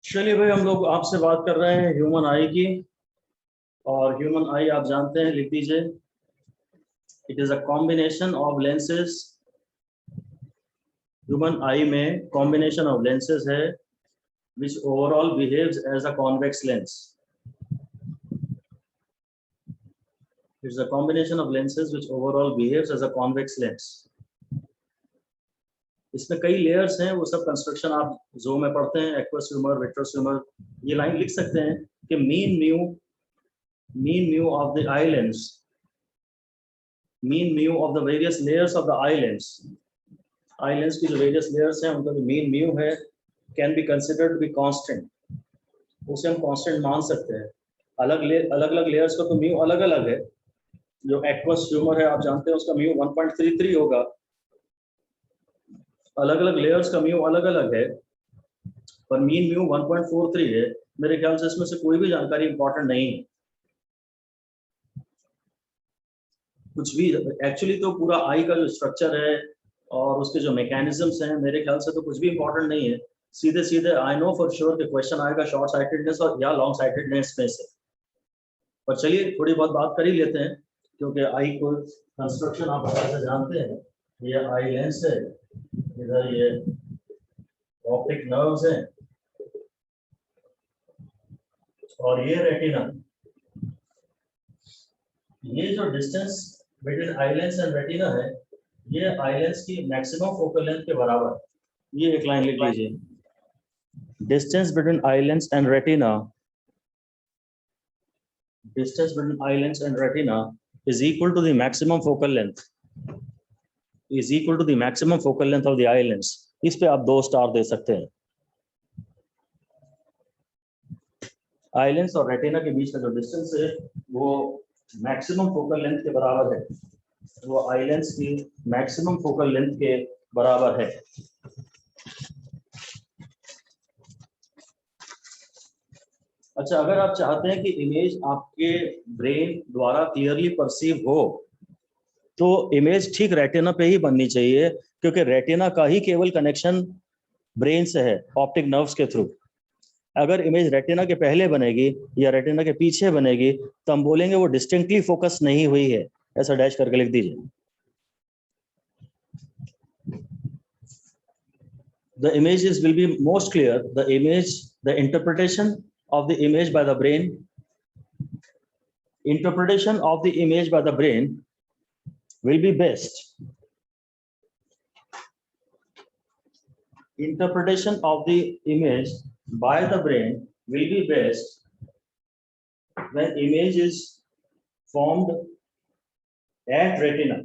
चलिए भाई, हम लोग आपसे बात कर रहे हैं ह्यूमन आई की। और ह्यूमन आई आप जानते हैं, लिख दीजिए। It is a combination of lenses. Human आई में कॉम्बिनेशन ऑफ लेंसेज है which overall behaves as a convex lens. It's a combination of lenses which overall behaves as a convex lens. इसमें कई लेयर्स हैं, वो सब कंस्ट्रक्शन आप जो में पढ़ते हैं, एक्वस ह्यूमर, विट्रस ह्यूमर। ये लाइन लिख सकते हैं कि mean mu of the eye lens, mean mu of the various layers of the eye lens. Eye lens की जो various layers हैं उनका जो mean mu है can be considered to be constant. उसे हम कांस्टेंट मान सकते हैं। अलग अलग लेयर्स का तो म्यू अलग अलग है। जो एक्वस ह्यूमर है आप जानते हैं, उसका म्यू 1.33 होगा। अलग अलग लेयर्स का म्यू अलग अलग है, पर मीन म्यू 1.43 है। मेरे ख्याल से इसमें से कोई भी जानकारी इंपॉर्टेंट नहीं है। कुछ भी एक्चुअली तो पूरा आई का जो स्ट्रक्चर है और उसके जो मैकेनिज्म्स हैं, मेरे ख्याल से तो कुछ भी इंपॉर्टेंट नहीं है। सीधे सीधे आई नो फॉर श्योर कि क्वेश्चन आएगा शॉर्ट साइटेडनेस और या लॉन्ग साइटेडनेस में से। पर चलिए थोड़ी बहुत बात कर ही लेते हैं, क्योंकि आई को कंस्ट्रक्शन आप अच्छे से जानते हैं। ये आई लेंस है, इधर ये ऑप्टिक नर्व्स हैं और ये रेटिना। ये जो distance between eye lens and retina है, ये आई लेंस की मैक्सिमम फोकल लेंथ के बराबर है। ये एक लाइन लिख लीजिए, distance between eye lens and retina, distance between eye lens and retina is equal to the maximum focal length, is equal to the maximum focal length of the eye lens. इस पे आप 2 star दे सकते हैं। आई lens और retina के बीच का जो distance है वो मैक्सिमम फोकल लेंथ के बराबर है। वो आई लेंस की मैक्सिमम फोकल लेंथ के बराबर है। अच्छा, अगर आप चाहते हैं कि इमेज आपके ब्रेन द्वारा क्लियरली परसीव हो, तो इमेज ठीक रेटिना पे ही बननी चाहिए, क्योंकि रेटिना का ही केवल कनेक्शन ब्रेन से है ऑप्टिक नर्व्स के थ्रू। अगर इमेज रेटिना के पहले बनेगी या रेटिना के पीछे बनेगी तो हम बोलेंगे वो डिस्टिंक्टली फोकस नहीं हुई है। ऐसा डैश करके लिख दीजिए। The images will be most clear. The interpretation of the image by the brain, interpretation of the image by the brain will be best. Interpretation of the image by the brain will be best when image is formed at retina.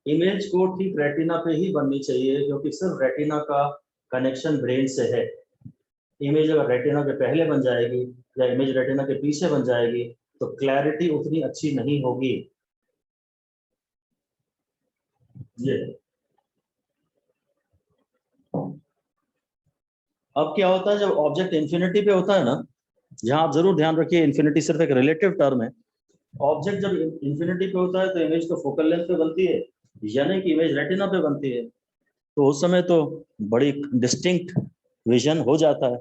Image को ठीक retina पे ही बननी चाहिए, क्योंकि सिर्फ retina का connection brain से है। इमेज अगर रेटिना के पहले बन जाएगी या इमेज रेटिना के पीछे बन जाएगी तो क्लैरिटी उतनी अच्छी नहीं होगी। ये अब क्या होता है, जब ऑब्जेक्ट इंफिनिटी पे होता है ना, जहां आप जरूर ध्यान रखिए इंफिनिटी सिर्फ एक रिलेटिव टर्म है। ऑब्जेक्ट जब इंफिनिटी पे होता है तो इमेज तो फोकल लेंथ पे बनती है, यानी कि इमेज रेटिना पे बनती है। तो उस समय तो बड़ी डिस्टिंक्ट विजन हो जाता है।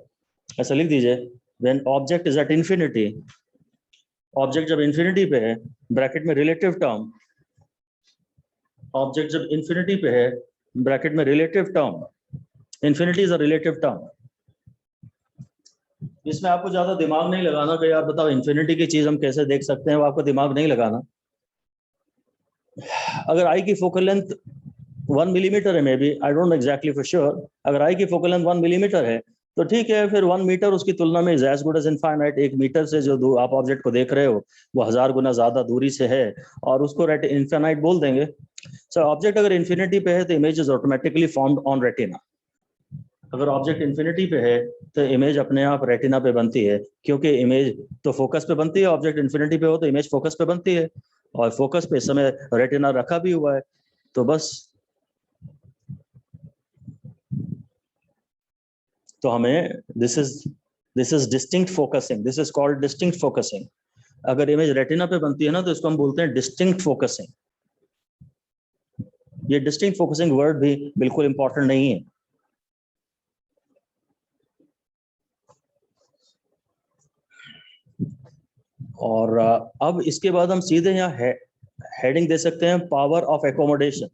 ऐसा लिख दीजिए, when object is at infinity, object जब इंफिनिटी पे है, ब्रैकेट में रिलेटिव टर्म, ऑब्जेक्ट जब इंफिनिटी पे है ब्रैकेट में relative term, infinity is a relative term. इसमें आपको ज्यादा दिमाग नहीं लगाना कि आप बताओ इंफिनिटी की चीज हम कैसे देख सकते हैं, वो आपको दिमाग नहीं लगाना। अगर आई की फोकल लेंथ 1 मिलीमीटर है, may be I don't know exactly for sure, अगर आई की फोकल लेंथ 1 मिलीमीटर है तो ठीक है, फिर 1 मीटर उसकी तुलना में is as good as infinite. 1 metre से जो आप ऑब्जेक्ट को देख रहे हो वो 1000 गुना ज्यादा दूरी से है और उसको इनफाइनाइट बोल देंगे। सो ऑब्जेक्ट अगर इन्फिनिटी पे है तो image is automatically formed on retina. अगर ऑब्जेक्ट इन्फिनिटी पे है तो इमेज अपने आप रेटिना पे बनती है, क्योंकि इमेज तो फोकस पे बनती है। ऑब्जेक्ट इन्फिनिटी पे हो तो इमेज फोकस पे बनती है, और फोकस पे इस समय रेटिना रखा भी हुआ है। तो बस, तो हमें this is distinct focusing, this is called distinct focusing. अगर इमेज रेटिना पे बनती है ना तो इसको हम बोलते हैं डिस्टिंक्ट फोकसिंग। ये डिस्टिंक्ट फोकसिंग वर्ड भी बिल्कुल इंपॉर्टेंट नहीं है। और अब इसके बाद हम सीधे यहाँ हेडिंग दे सकते हैं power of accommodation.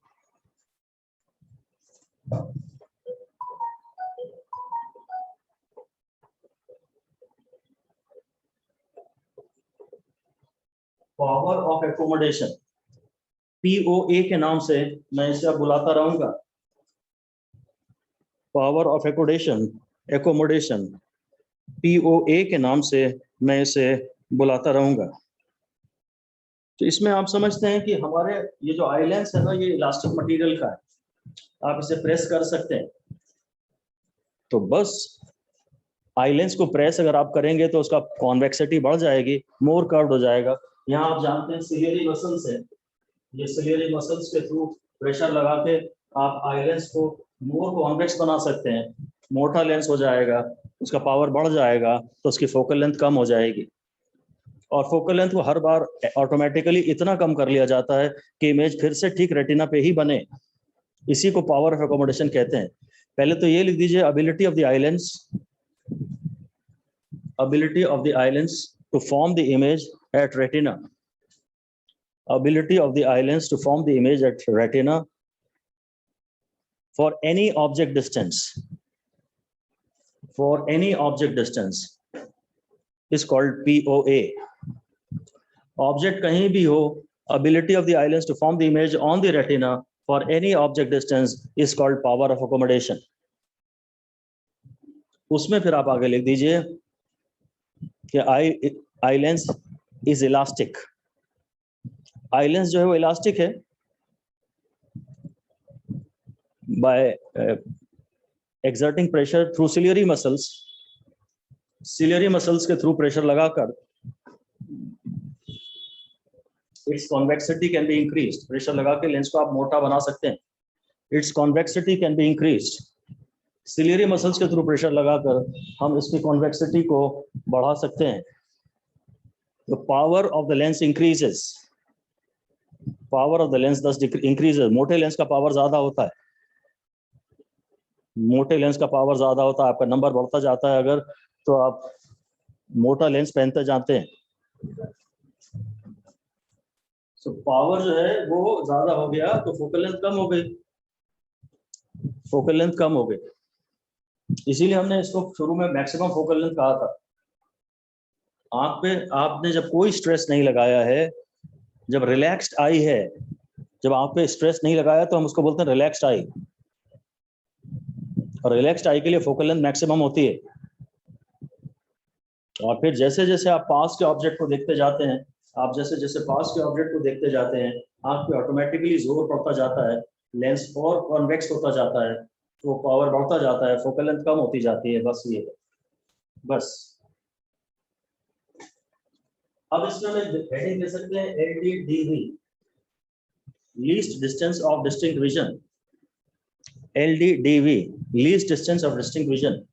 Power of accommodation POA के नाम से मैं इसे अब बुलाता रहूंगा। पावर ऑफ एकोमोडेशन POA के नाम से मैं इसे बुलाता रहूंगा। तो इसमें आप समझते हैं कि हमारे ये जो आई लेंस है ना, ये इलास्टिक मटेरियल का है, आप इसे प्रेस कर सकते हैं। तो बस आई लेंस को प्रेस अगर आप करेंगे तो उसका कॉन्वेक्सिटी बढ़ जाएगी, मोर कर्व्ड हो जाएगा। यहाँ आप जानते हैं सिलियरी मसल्स है, ये सिलियरी मसल्स के थ्रू प्रेशर लगा के आप आई लेंस को मोर कॉन्वेक्स बना सकते हैं, मोटा लेंस हो जाएगा, उसका पावर बढ़ जाएगा, तो उसकी फोकल लेंथ कम हो जाएगी। और फोकल लेंथ को हर बार ऑटोमेटिकली इतना कम कर लिया जाता है कि इमेज फिर से ठीक रेटिना पे ही बने। इसी को पावर ऑफ एकोमोडेशन कहते हैं। पहले तो ये लिख दीजिए, ability of the eye lens to form the image at retina. Ability of the eye lens to form the image at retina for any object distance. For any object distance is called POA. Object कहीं भी हो, ability of the eye lens to form the image on the retina for any object distance is called power of accommodation. उसमें फिर आप आगे लिख दीजिए कि eye lens is elastic. Eye lens जो है वो इलास्टिक है by exerting pressure through ciliary muscles. Ciliary muscles के थ्रू प्रेशर लगाकर its convexity can be increased. Pressure लगा के लेंस को आप मोटा बना सकते हैं। Its convexity can be increased. Ciliary muscles के थ्रू प्रेशर लगाकर हम इसकी कॉन्वेक्सिटी को बढ़ा सकते हैं। The power of the lens increases. Power of the lens दस इंक्रीजेस। मोटे लेंस का पावर ज्यादा होता है, मोटे लेंस का पावर ज्यादा होता है, आपका नंबर बढ़ता जाता है अगर तो आप मोटा लेंस पहनते जाते हैं। तो पावर जो है वो ज्यादा हो गया तो फोकल लेंथ कम हो गई, फोकल लेंथ कम हो गई। इसीलिए हमने इसको शुरू में मैक्सिमम फोकल लेंथ कहा था। आंख पे आपने जब कोई स्ट्रेस नहीं लगाया है, जब रिलैक्स्ड आई है, जब आंख पे स्ट्रेस नहीं लगाया तो हम उसको बोलते हैं रिलैक्स्ड आई। और रिलैक्स्ड आई के लिए फोकल लेंथ मैक्सिमम होती है। और फिर जैसे जैसे आप पास के ऑब्जेक्ट को देखते जाते हैं, आप जैसे जैसे पास के ऑब्जेक्ट को देखते जाते हैं, आंख पे ऑटोमेटिकली जोर पड़ता जाता है, लेंस और कॉन्वेक्स होता जाता है, तो पावर बढ़ता जाता है, फोकल लेंथ कम होती जाती है। बस ये बस। अब इसमें हम हेडिंग दे सकते हैं LDDV, least distance of distinct vision. LDDV, least distance of distinct vision.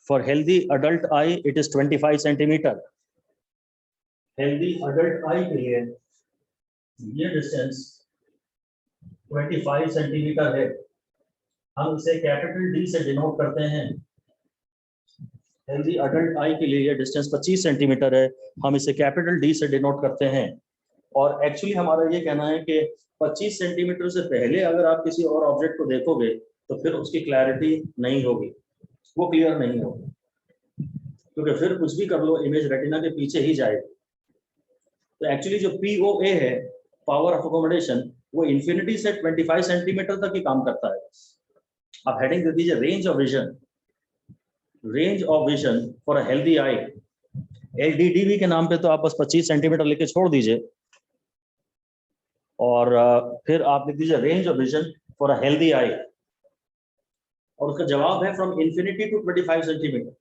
For healthy adult eye, it is 25 centimeter. Healthy adult eye के लिए ये डिस्टेंस 25 सेंटीमीटर है। हम इसे कैपिटल D से डिनोट करते हैं। हेल्दी अडल्ट आई के लिए ये डिस्टेंस 25 सेंटीमीटर है, हम इसे कैपिटल D से डिनोट करते हैं। और एक्चुअली हमारा ये कहना है कि 25 सेंटीमीटर से पहले अगर आप किसी और ऑब्जेक्ट को देखोगे तो फिर उसकी क्लैरिटी नहीं होगी, वो क्लियर नहीं होगी, क्योंकि फिर कुछ भी कर लो इमेज रेटिना के पीछे ही जाएगी। तो एक्चुअली जो POA है, पावर ऑफ अकोमोडेशन, वो इंफिनिटी से 25 सेंटीमीटर तक ही काम करता है। आप हेडिंग दे दीजिए range of vision. Range of vision for a healthy I. LDDV के नाम पे तो आप बस 25 सेंटीमीटर लेके छोड़ दीजिए और फिर आप लिख दीजिए range of vision for a healthy eye, और उसका जवाब है from infinity to 25 centimetres.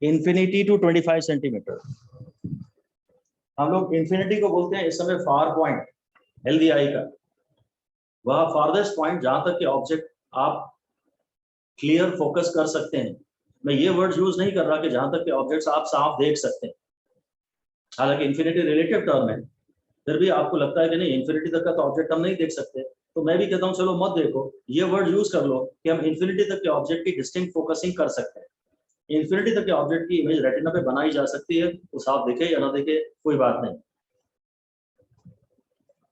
Infinity to 25 centimetres. हम लोग इंफिनिटी को बोलते हैं इस समय फार पॉइंट हेल्दी आई का, वह फारदेस्ट पॉइंट जहां तक के ऑब्जेक्ट आप क्लियर फोकस कर सकते हैं। मैं ये वर्ड यूज नहीं कर रहा कि जहां तक के ऑब्जेक्ट्स आप साफ देख सकते हैं, हालांकि इंफिनिटी रिलेटिव टर्म है, फिर भी आपको लगता है कि नहीं इंफिनिटी तक का तो ऑब्जेक्ट हम नहीं देख सकते, तो मैं भी कहता हूँ चलो मत देखो, ये वर्ड यूज कर लो कि हम इन्फिनिटी तक के ऑब्जेक्ट की डिस्टिंक्ट फोकसिंग कर सकते हैं। इन्फिनिटी तक के ऑब्जेक्ट की इमेज रेटिना पे बनाई जा सकती है, वो साफ दिखे या ना दिखे कोई बात नहीं।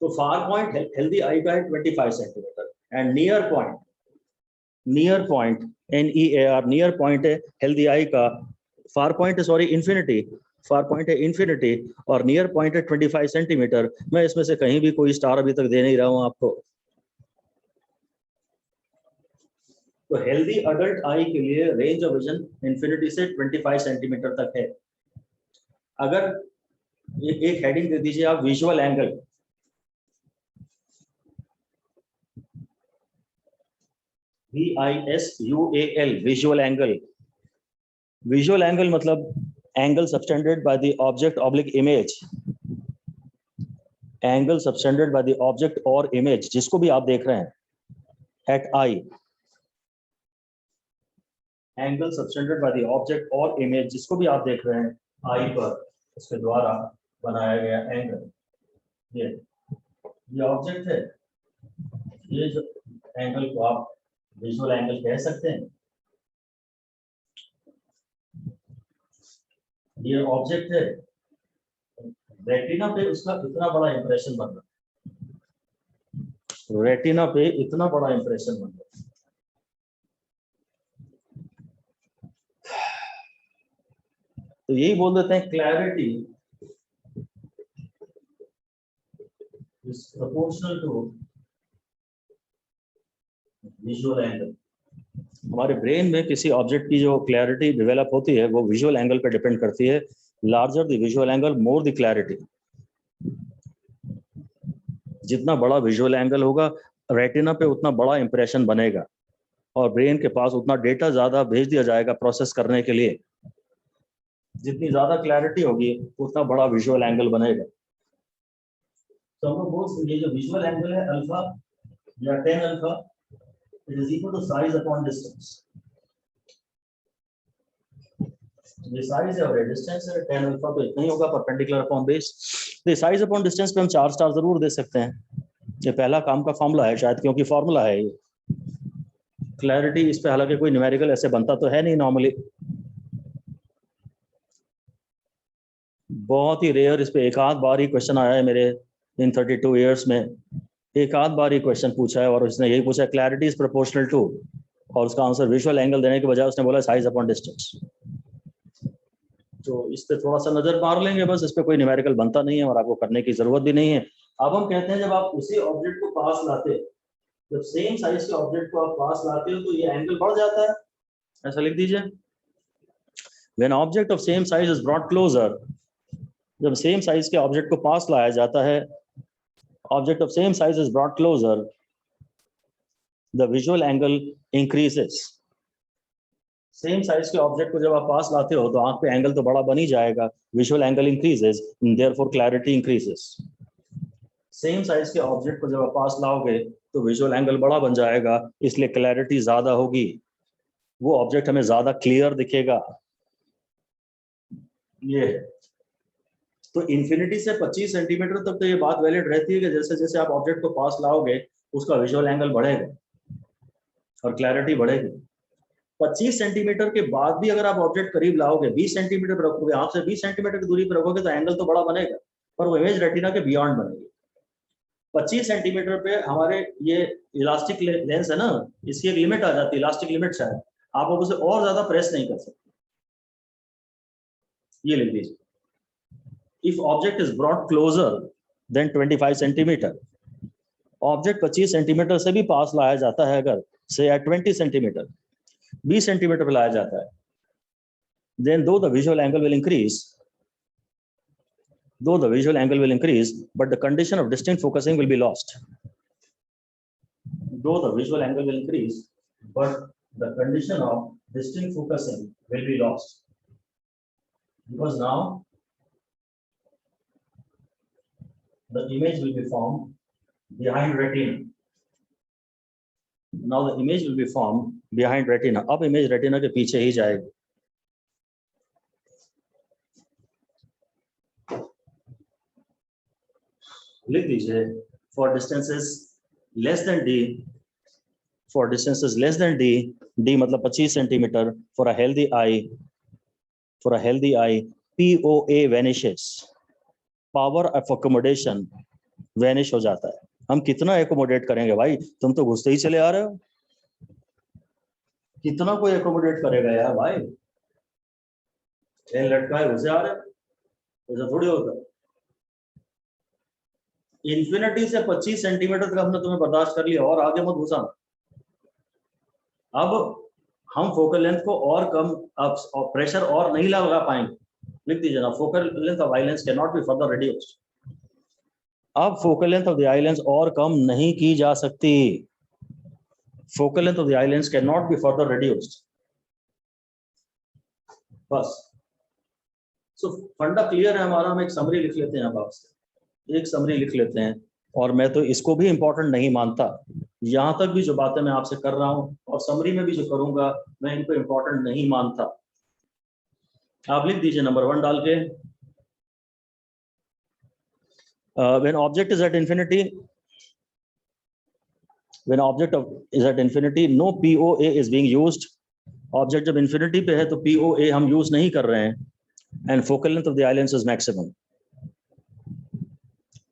तो फार पॉइंट हेल्दी आई का है 25 centimetre and near point NEAR near point है हेल्दी आई का, फार पॉइंट है सॉरी इन्फिनिटी, फार पॉइंट है इन्फिनिटी और नियर पॉइंट है 25 सेंटीमीटर। मैं इसमें से कहीं भी कोई स्टार अभी तक दे नहीं रहा हूं आपको। तो हेल्दी अडल्ट आई के लिए रेंज ऑफ विजन इन्फिनिटी से 25 सेंटीमीटर तक है। अगर एक हेडिंग दे दीजिए आप visual angle, VISUAL visual angle. Visual angle मतलब angle subtended by the object oblique image, angle subtended by the object और इमेज जिसको भी आप देख रहे हैं at eye, angle subtended by the object और इमेज जिसको भी आप देख रहे हैं आई पर, उसके द्वारा बनाया गया एंगल। ये ऑब्जेक्ट है, ये जो एंगल को आप विजुअल एंगल कह सकते हैं। ये ऑब्जेक्ट है, रेटिना पे उसका इतना बड़ा इंप्रेशन बन रहा है, रेटिना पे इतना बड़ा इंप्रेशन बन रहा है। तो यही बोल देते हैं clarity is proportional to visual angle. हमारे ब्रेन में किसी ऑब्जेक्ट की जो क्लैरिटी डेवलप होती है वो विजुअल एंगल पे डिपेंड करती है। Larger the visual angle more the clarity. जितना बड़ा विजुअल एंगल होगा रेटिना पे उतना बड़ा इंप्रेशन बनेगा और ब्रेन के पास उतना डेटा ज्यादा भेज दिया जाएगा प्रोसेस करने के लिए। जितनी ज्यादा क्लैरिटी होगी उतना बड़ा विजुअल एंगल बनेगा। तो हम लोग बोल ये जो विजुअल एंगल है अल्फा या tan alpha, it is equal to size upon distance. ये साइज है और डिस्टेंस है, tan अल्फा तो इतना ही होगा परपेंडिकुलर अपॉन बेस। तो साइज अपॉन डिस्टेंस पे हम 4 स्टार जरूर दे सकते हैं। ये पहला काम का फॉर्मूला है शायद, क्योंकि फॉर्मूला है ये। क्लैरिटी इस पे हालांकि कोई न्यूमेरिकल ऐसे बनता तो है नहीं नॉर्मली, बहुत ही रेयर इस पे एक आध बार ही क्वेश्चन आया है मेरे इन 32 इयर्स में। एक आध बार ही क्वेश्चन पूछा है और उसने यही पूछा क्लैरिटी इज प्रोपोर्शनल टू, और उसका आंसर विजुअल एंगल देने के बजाय उसने बोला साइज अपॉन डिस्टेंस। तो इस पे थोड़ा सा नजर मार लेंगे बस, इस पे कोई न्यूमेरिकल बनता नहीं है और आपको करने की जरूरत भी नहीं है। अब हम कहते हैं जब आप उसी ऑब्जेक्ट को पास लाते हो, जब सेम साइज के ऑब्जेक्ट को आप पास लाते हो तो ये एंगल बढ़ जाता है। ऐसा लिख दीजिए, when object of same size is brought closer, जब सेम साइज के ऑब्जेक्ट को पास लाया जाता है, object of same size is brought closer, the visual angle increases. Same size के ऑब्जेक्ट को जब आप पास लाते हो तो आंख पे एंगल तो बड़ा बन ही जाएगा, visual angle increases, therefore clarity increases. Same size के ऑब्जेक्ट को जब आप पास लाओगे तो विजुअल एंगल बड़ा बन जाएगा, इसलिए क्लैरिटी ज्यादा होगी, वो ऑब्जेक्ट हमें ज्यादा क्लियर दिखेगा। ये तो इन्फिनिटी से 25 सेंटीमीटर तक तो ये बात वैलिड रहती है कि जैसे जैसे आप ऑब्जेक्ट को पास लाओगे उसका विजुअल एंगल बढ़ेगा और क्लैरिटी बढ़ेगी। 25 सेंटीमीटर के बाद भी अगर आप ऑब्जेक्ट करीब लाओगे, 20 सेंटीमीटर पर रखोगे, आपसे 20 सेंटीमीटर की दूरी पर रखोगे तो एंगल तो बड़ा बनेगा पर वो इमेज रेटिना के बियॉन्ड बनेगी। 25 सेंटीमीटर पे हमारे ये इलास्टिक लेंस है ना, इसकी एक लिमिट आ जाती है, इलास्टिक लिमिट शायद, आप उसे और ज्यादा प्रेस नहीं कर सकते। ये लिख दीजिए, if object is brought closure then 25 centimetre, object 25 centimetre से भी पास लाया जाता है अगर से एट 20 सेंटीमीटर, 20 सेंटीमीटर पे लाया जाता है, then though the visual angle will increase, but the condition of distinct focusing will be lost. Though the visual angle will increase, but the condition of distinct focusing will be lost, because now the image will be formed behind retina. Now the image will be formed behind retina. अब image retina के पीछे ही जाएगी। लिख दीजिए, for distances less than D, for distances less than D, D मतलब 25 centimetre, for a healthy I POA vanishes, power of accommodation vanish हो जाता है। हम कितना एकोमोडेट करेंगे भाई, तुम तो घुसते ही चले आ रहे हो, कितना कोई एकोमोडेट करेगा यार भाई, ट्रेन लटका है घुसे आ रहे, ऐसा थोड़ी होता। इन्फिनिटी से 25 सेंटीमीटर तक हमने तुम्हें बर्दाश्त कर लिया, और आगे मत घुसा। अब हम फोकल लेंथ को और कम, अब प्रेशर और नहीं लगा पाएंगे, लिख दीजिए ना, focal length of eye lens can not be further reduced. अब focal length of the eye lens और कम नहीं की जा सकती, focal length of the eye lens can not be further reduced, बस। सो फंडा क्लियर है हमारा। हम एक समरी लिख लेते हैं, अब आपसे एक समरी लिख लेते हैं, और मैं तो इसको भी इंपॉर्टेंट नहीं मानता, यहां तक भी जो बातें मैं आपसे कर रहा हूं और समरी में भी जो करूंगा मैं इनको इंपॉर्टेंट नहीं मानता। आप लिख दीजिए नंबर 1 डाल के, when object is at infinity, when object is at infinity, no POA is being used. Object जब इंफिनिटी पे है तो POA हम यूज नहीं कर रहे हैं, and focal length of the eye lens is maximum,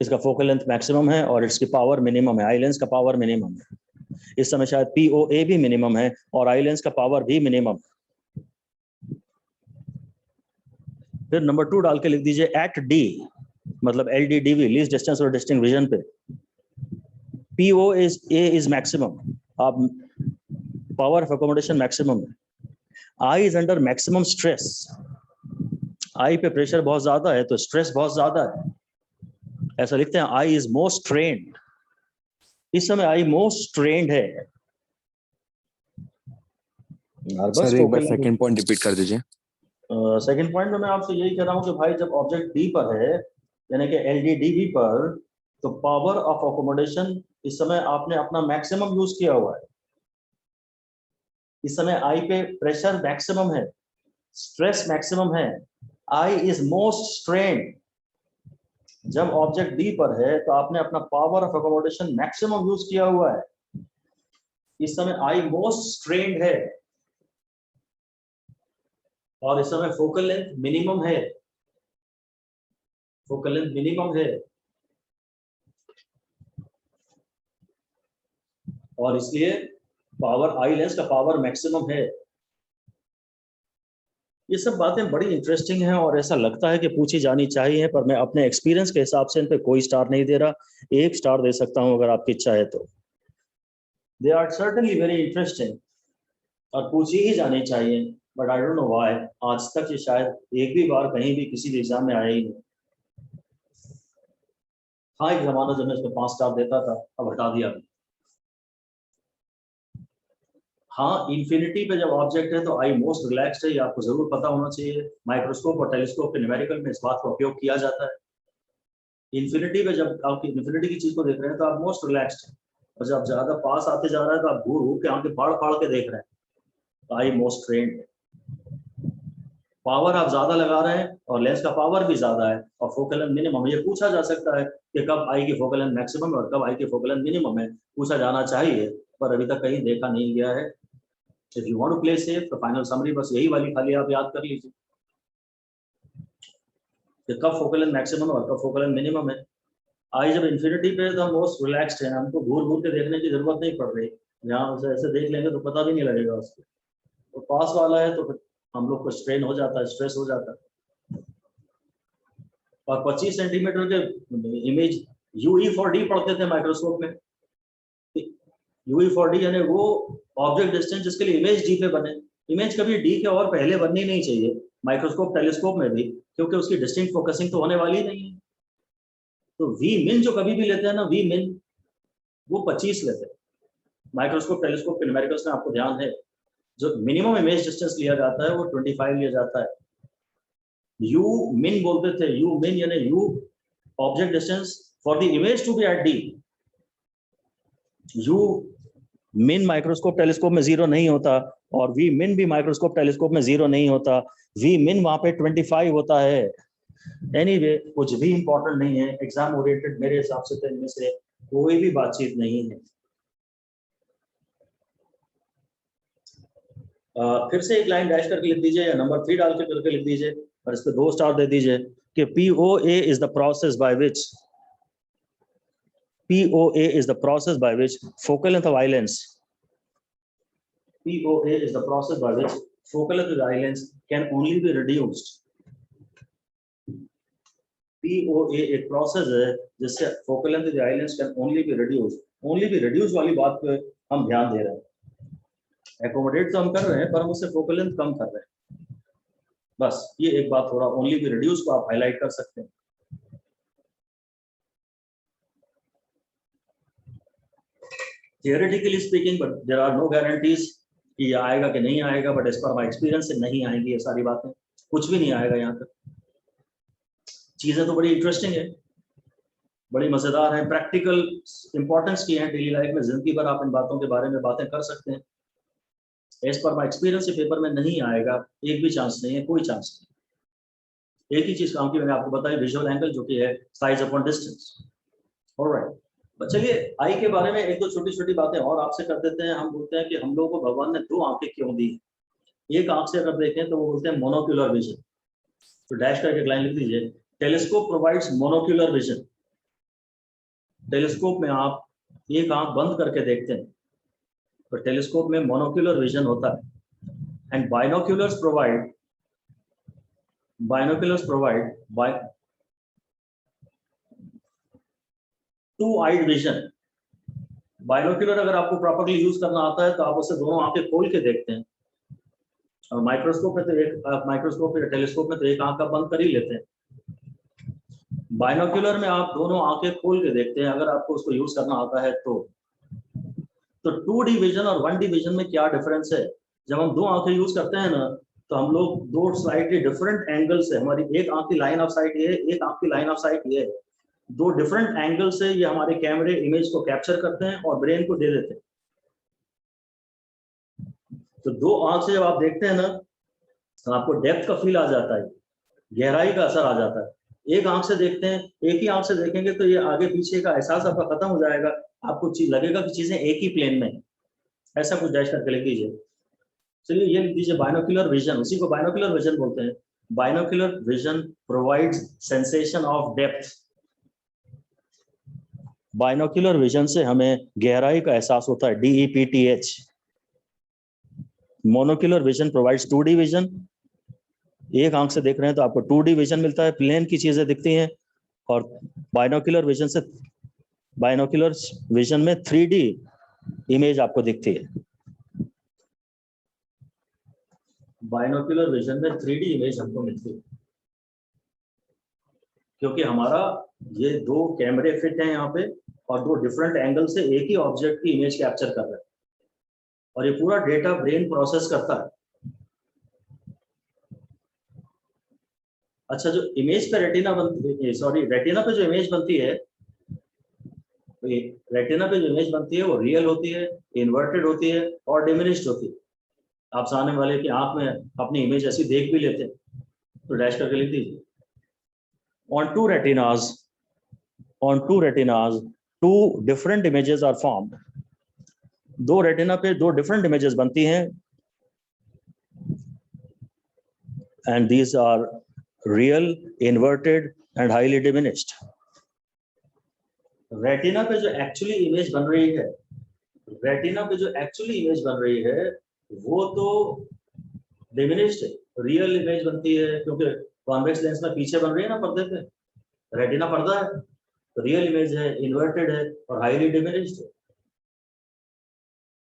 इसका फोकल लेंथ मैक्सिमम है और इसकी पावर मिनिमम है, आई लेंस का पावर मिनिमम है। इस समय शायद POA भी मिनिमम है और आई लेंस का पावर भी मिनिमम। फिर नंबर 2 डाल के लिख दीजिए एट D, मतलब LDDV, लीस्ट डिस्टेंस और डिस्टिंक्ट विजन पे, POA is maximum, आप पावर ऑफ अकोमोडेशन मैक्सिमम है। I is under maximum stress, आई पे प्रेशर बहुत ज्यादा है तो स्ट्रेस बहुत ज्यादा है, ऐसा लिखते हैं। आई इज मोस्ट स्ट्रेन्ड, इस समय आई मोस्ट स्ट्रेन्ड है। सर एक बार सेकंड पॉइंट रिपीट कर दीजिए। सेकंड पॉइंट में मैं आपसे यही कह रहा हूं कि भाई जब ऑब्जेक्ट डी पर है, यानी कि LDDV पर, तो पावर ऑफ अकोमोडेशन इस समय आपने अपना मैक्सिमम यूज किया हुआ है। इस समय आई पे प्रेशर मैक्सिमम है, स्ट्रेस मैक्सिमम है, आई इज मोस्ट स्ट्रेन्ड। जब ऑब्जेक्ट डी पर है तो आपने अपना power of accommodation maximum use किया हुआ है, इस समय आई मोस्ट स्ट्रेन्ड है, और इस समय फोकल लेंथ मिनिमम है, फोकल लेंथ मिनिमम है, और इसलिए पावर आई लेंस का पावर मैक्सिमम है। ये सब बातें बड़ी इंटरेस्टिंग हैं और ऐसा लगता है कि पूछी जानी चाहिए, पर मैं अपने एक्सपीरियंस के हिसाब से इन पे कोई स्टार नहीं दे रहा, 1 स्टार दे सकता हूं अगर आपकी इच्छा है तो। They are certainly very interesting और पूछी ही जानी चाहिए, but I don't know why आज तक ये शायद एक भी बार कहीं भी किसी भी एग्जाम में आया ही नहीं। हाँ, एक जमाना जब मैं इसको 5 स्टार देता था, अब हटा दिया। हाँ, इंफिनिटी पे जब ऑब्जेक्ट है तो आई मोस्ट रिलैक्स्ड है, ये आपको जरूर पता होना चाहिए। माइक्रोस्कोप और टेलीस्कोप के न्यूमेरिकल में इस बात का उपयोग किया जाता है। इंफिनिटी पे जब आप इंफिनिटी की चीज को देख रहे हैं तो आप मोस्ट रिलैक्स्ड हैं, और जब ज्यादा पास आते जा रहा है तो आप घूर घूर के आंखें फाड़ फाड़ के देख रहे हैं, तो आई मोस्ट स्ट्रेन्ड। पावर आप ज्यादा लगा रहे हैं और लेंस का पावर भी ज्यादा है और फोकल लेंथ मिनिमम। ये पूछा जा सकता है कि कब आई की फोकल लेंथ मैक्सिमम है और कब आई की फोकल लेंथ मिनिमम है, पूछा जाना चाहिए, पर अभी तक कहीं देखा नहीं गया है। If you want to play safe, तो फाइनल समरी बस यही वाली खाली आप याद कर लीजिए कि कब फोकल लेंथ मैक्सिमम है और कब फोकल लेंथ मिनिमम है। आई जब इंफिनिटी पे तो हम मोस्ट रिलैक्स्ड हैं, हमको घूर घूर के देखने की जरूरत नहीं पड़ रही, यहाँ से ऐसे देख लेंगे तो पता भी नहीं लगेगा उसको। तो पास वाला है तो फिर हम लोग को स्ट्रेन हो जाता है, स्ट्रेस हो जाता है। और 25 सेंटीमीटर के इमेज UE4D पढ़ते थे माइक्रोस्कोप में। UE4D यानी वो ऑब्जेक्ट डिस्टेंस जिसके लिए इमेज डी पे बने। इमेज कभी डी के और पहले बननी नहीं चाहिए, माइक्रोस्कोप टेलीस्कोप में भी, क्योंकि उसकी डिस्टिंक्ट फोकसिंग तो होने वाली नहीं है। तो वी मिन जो कभी भी लेते हैं ना, वी मिन वो 25 लेते हैं। माइक्रोस्कोप टेलीस्कोप के न्यूमेरिकल्स में आपको ध्यान है, जो मिनिमम इमेज डिस्टेंस लिया जाता है वो 25 लिया जाता है। यू मिन बोलते थे, यू मिन यानी U object distance for the image to be at D. U min microscope telescope में 0 नहीं होता और वी मिन भी माइक्रोस्कोप टेलीस्कोप में 0 नहीं होता, वी मिन वहां पे 25 होता है। एनीवे, कुछ भी इंपॉर्टेंट नहीं है, एग्जाम ओरिएंटेड मेरे हिसाब से तो इनमें से कोई भी बातचीत नहीं है। फिर से एक लाइन डैश करके लिख दीजिए या नंबर 3 डाल के करके लिख दीजिए और इस पे 2 स्टार दे दीजिए कि POA is the process by which focal length of eye lens POA is the process by which focal length of eye lens can only be reduced. POA एक प्रोसेस है जिससे focal length of the eye lens can only be reduced. Only be reduced वाली बात पे हम ध्यान दे रहे हैं. Accommodate तो हम कर रहे हैं पर हम उससे focal length कम कर रहे हैं. बस ये एक बात थोड़ा only be reduced को आप हाईलाइट कर सकते हैं. Theoretically speaking, but there are no guarantees कि ये आएगा कि नहीं आएगा, but as per my experience से नहीं आएंगी ये सारी बातें, कुछ भी नहीं आएगा यहाँ तक. चीजें तो बड़ी इंटरेस्टिंग है, बड़ी मजेदार है, प्रैक्टिकल इंपॉर्टेंस की है डेली लाइफ में, जिंदगी भर आप इन बातों के बारे में बातें कर सकते हैं. As per my experience paper में नहीं आएगा, एक भी चांस नहीं है, कोई चांस नहीं. एक ही चीज काम की मैंने आपको बताई, विजुअल एंगल जो कि है साइज अपॉन डिस्टेंस. ऑलराइट, चलिए आई के बारे में एक दो छोटी छोटी बातें और आपसे कर देते हैं. हम बोलते हैं कि हम लोगों को भगवान ने 2 आंखें क्यों दी. एक आंख से अगर देखें तो वो बोलते हैं मोनोक्यूलर विजन. तो डैश करके एक लाइन लिख दीजिए, telescope provides monocular vision. Telescope में आप एक आंख बंद करके देखते हैं तो टेलीस्कोप में मोनोक्यूलर विजन होता है. And binoculars provide by 2-eyed vision. Binocular अगर आपको प्रॉपर्ली यूज करना आता है तो आप उससे दोनों आंखें खोल के देखते हैं, और माइक्रोस्कोप में तो माइक्रोस्कोप या टेलीस्कोप में तो एक आंख का बंद कर ही लेते हैं. बाइनोक्यूलर में आप दोनों आंखें खोल के देखते हैं अगर आपको उसको यूज करना आता है तो. 2D विजन और 1D विजन में क्या डिफरेंस है. जब हम 2 आंखें यूज करते हैं ना तो हम लोग 2 स्लाइटली डिफरेंट एंगल से, हमारी एक आंख की लाइन ऑफ साइट ये है, एक आंख की लाइन ऑफ साइट ये है, 2 डिफरेंट एंगल से ये हमारे कैमरे इमेज को कैप्चर करते हैं और ब्रेन को दे देते हैं. तो 2 आंख से जब आप देखते हैं ना तो आपको डेप्थ का फील आ जाता है, गहराई का असर आ जाता है. एक आंख से देखते हैं, एक ही आंख से देखेंगे तो ये आगे पीछे का एहसास आपका खत्म हो जाएगा, आपको लगेगा कि चीजें एक ही प्लेन में. ऐसा कुछ डैश करके लिख दीजिए. चलिए ये लिख दीजिए बाइनोक्यूलर विजन, उसी को बाइनोक्यूलर विजन बोलते हैं. Binocular vision provides sensation of depth. Binocular vision से हमें गहराई का एहसास होता है, DEPTH. Monocular vision provides 2D vision. एक आंख से देख रहे हैं तो आपको 2D विजन मिलता है, प्लेन की चीजें दिखती हैं. और बाइनोक्यूलर विजन में 3D इमेज आपको दिखती है. बाइनोक्यूलर विजन में 3D इमेज हमको मिलती है क्योंकि हमारा ये 2 कैमरे फिट हैं यहाँ पे और 2 डिफरेंट एंगल से एक ही ऑब्जेक्ट की इमेज कैप्चर कर रहे हैं और ये पूरा डेटा ब्रेन प्रोसेस करता है. अच्छा, जो इमेज पे रेटिना पे जो इमेज बनती है, रेटिना पे जो इमेज बनती है वो रियल होती है, इन्वर्टेड होती है और डिमिनिश्ड होती है. आप सामने वाले की आंख में अपनी इमेज ऐसी देख भी लेते हैं. तो डैश करके लिख दीजिए, on two retinas 2 different images are formed. 2 retina पे 2 डिफरेंट इमेजेस बनती हैं and these are real, inverted and highly diminished. Retina पे जो एक्चुअली इमेज बन रही है वो तो डिमिनिश्ड है, रियल इमेज बनती है क्योंकि कॉन्वेक्स लेंस में पीछे बन रही है ना पर्दे पे, रेटिना पर्दा है, तो रियल इमेज है, इन्वर्टेड है और हाईली डिमिनिश्ड है.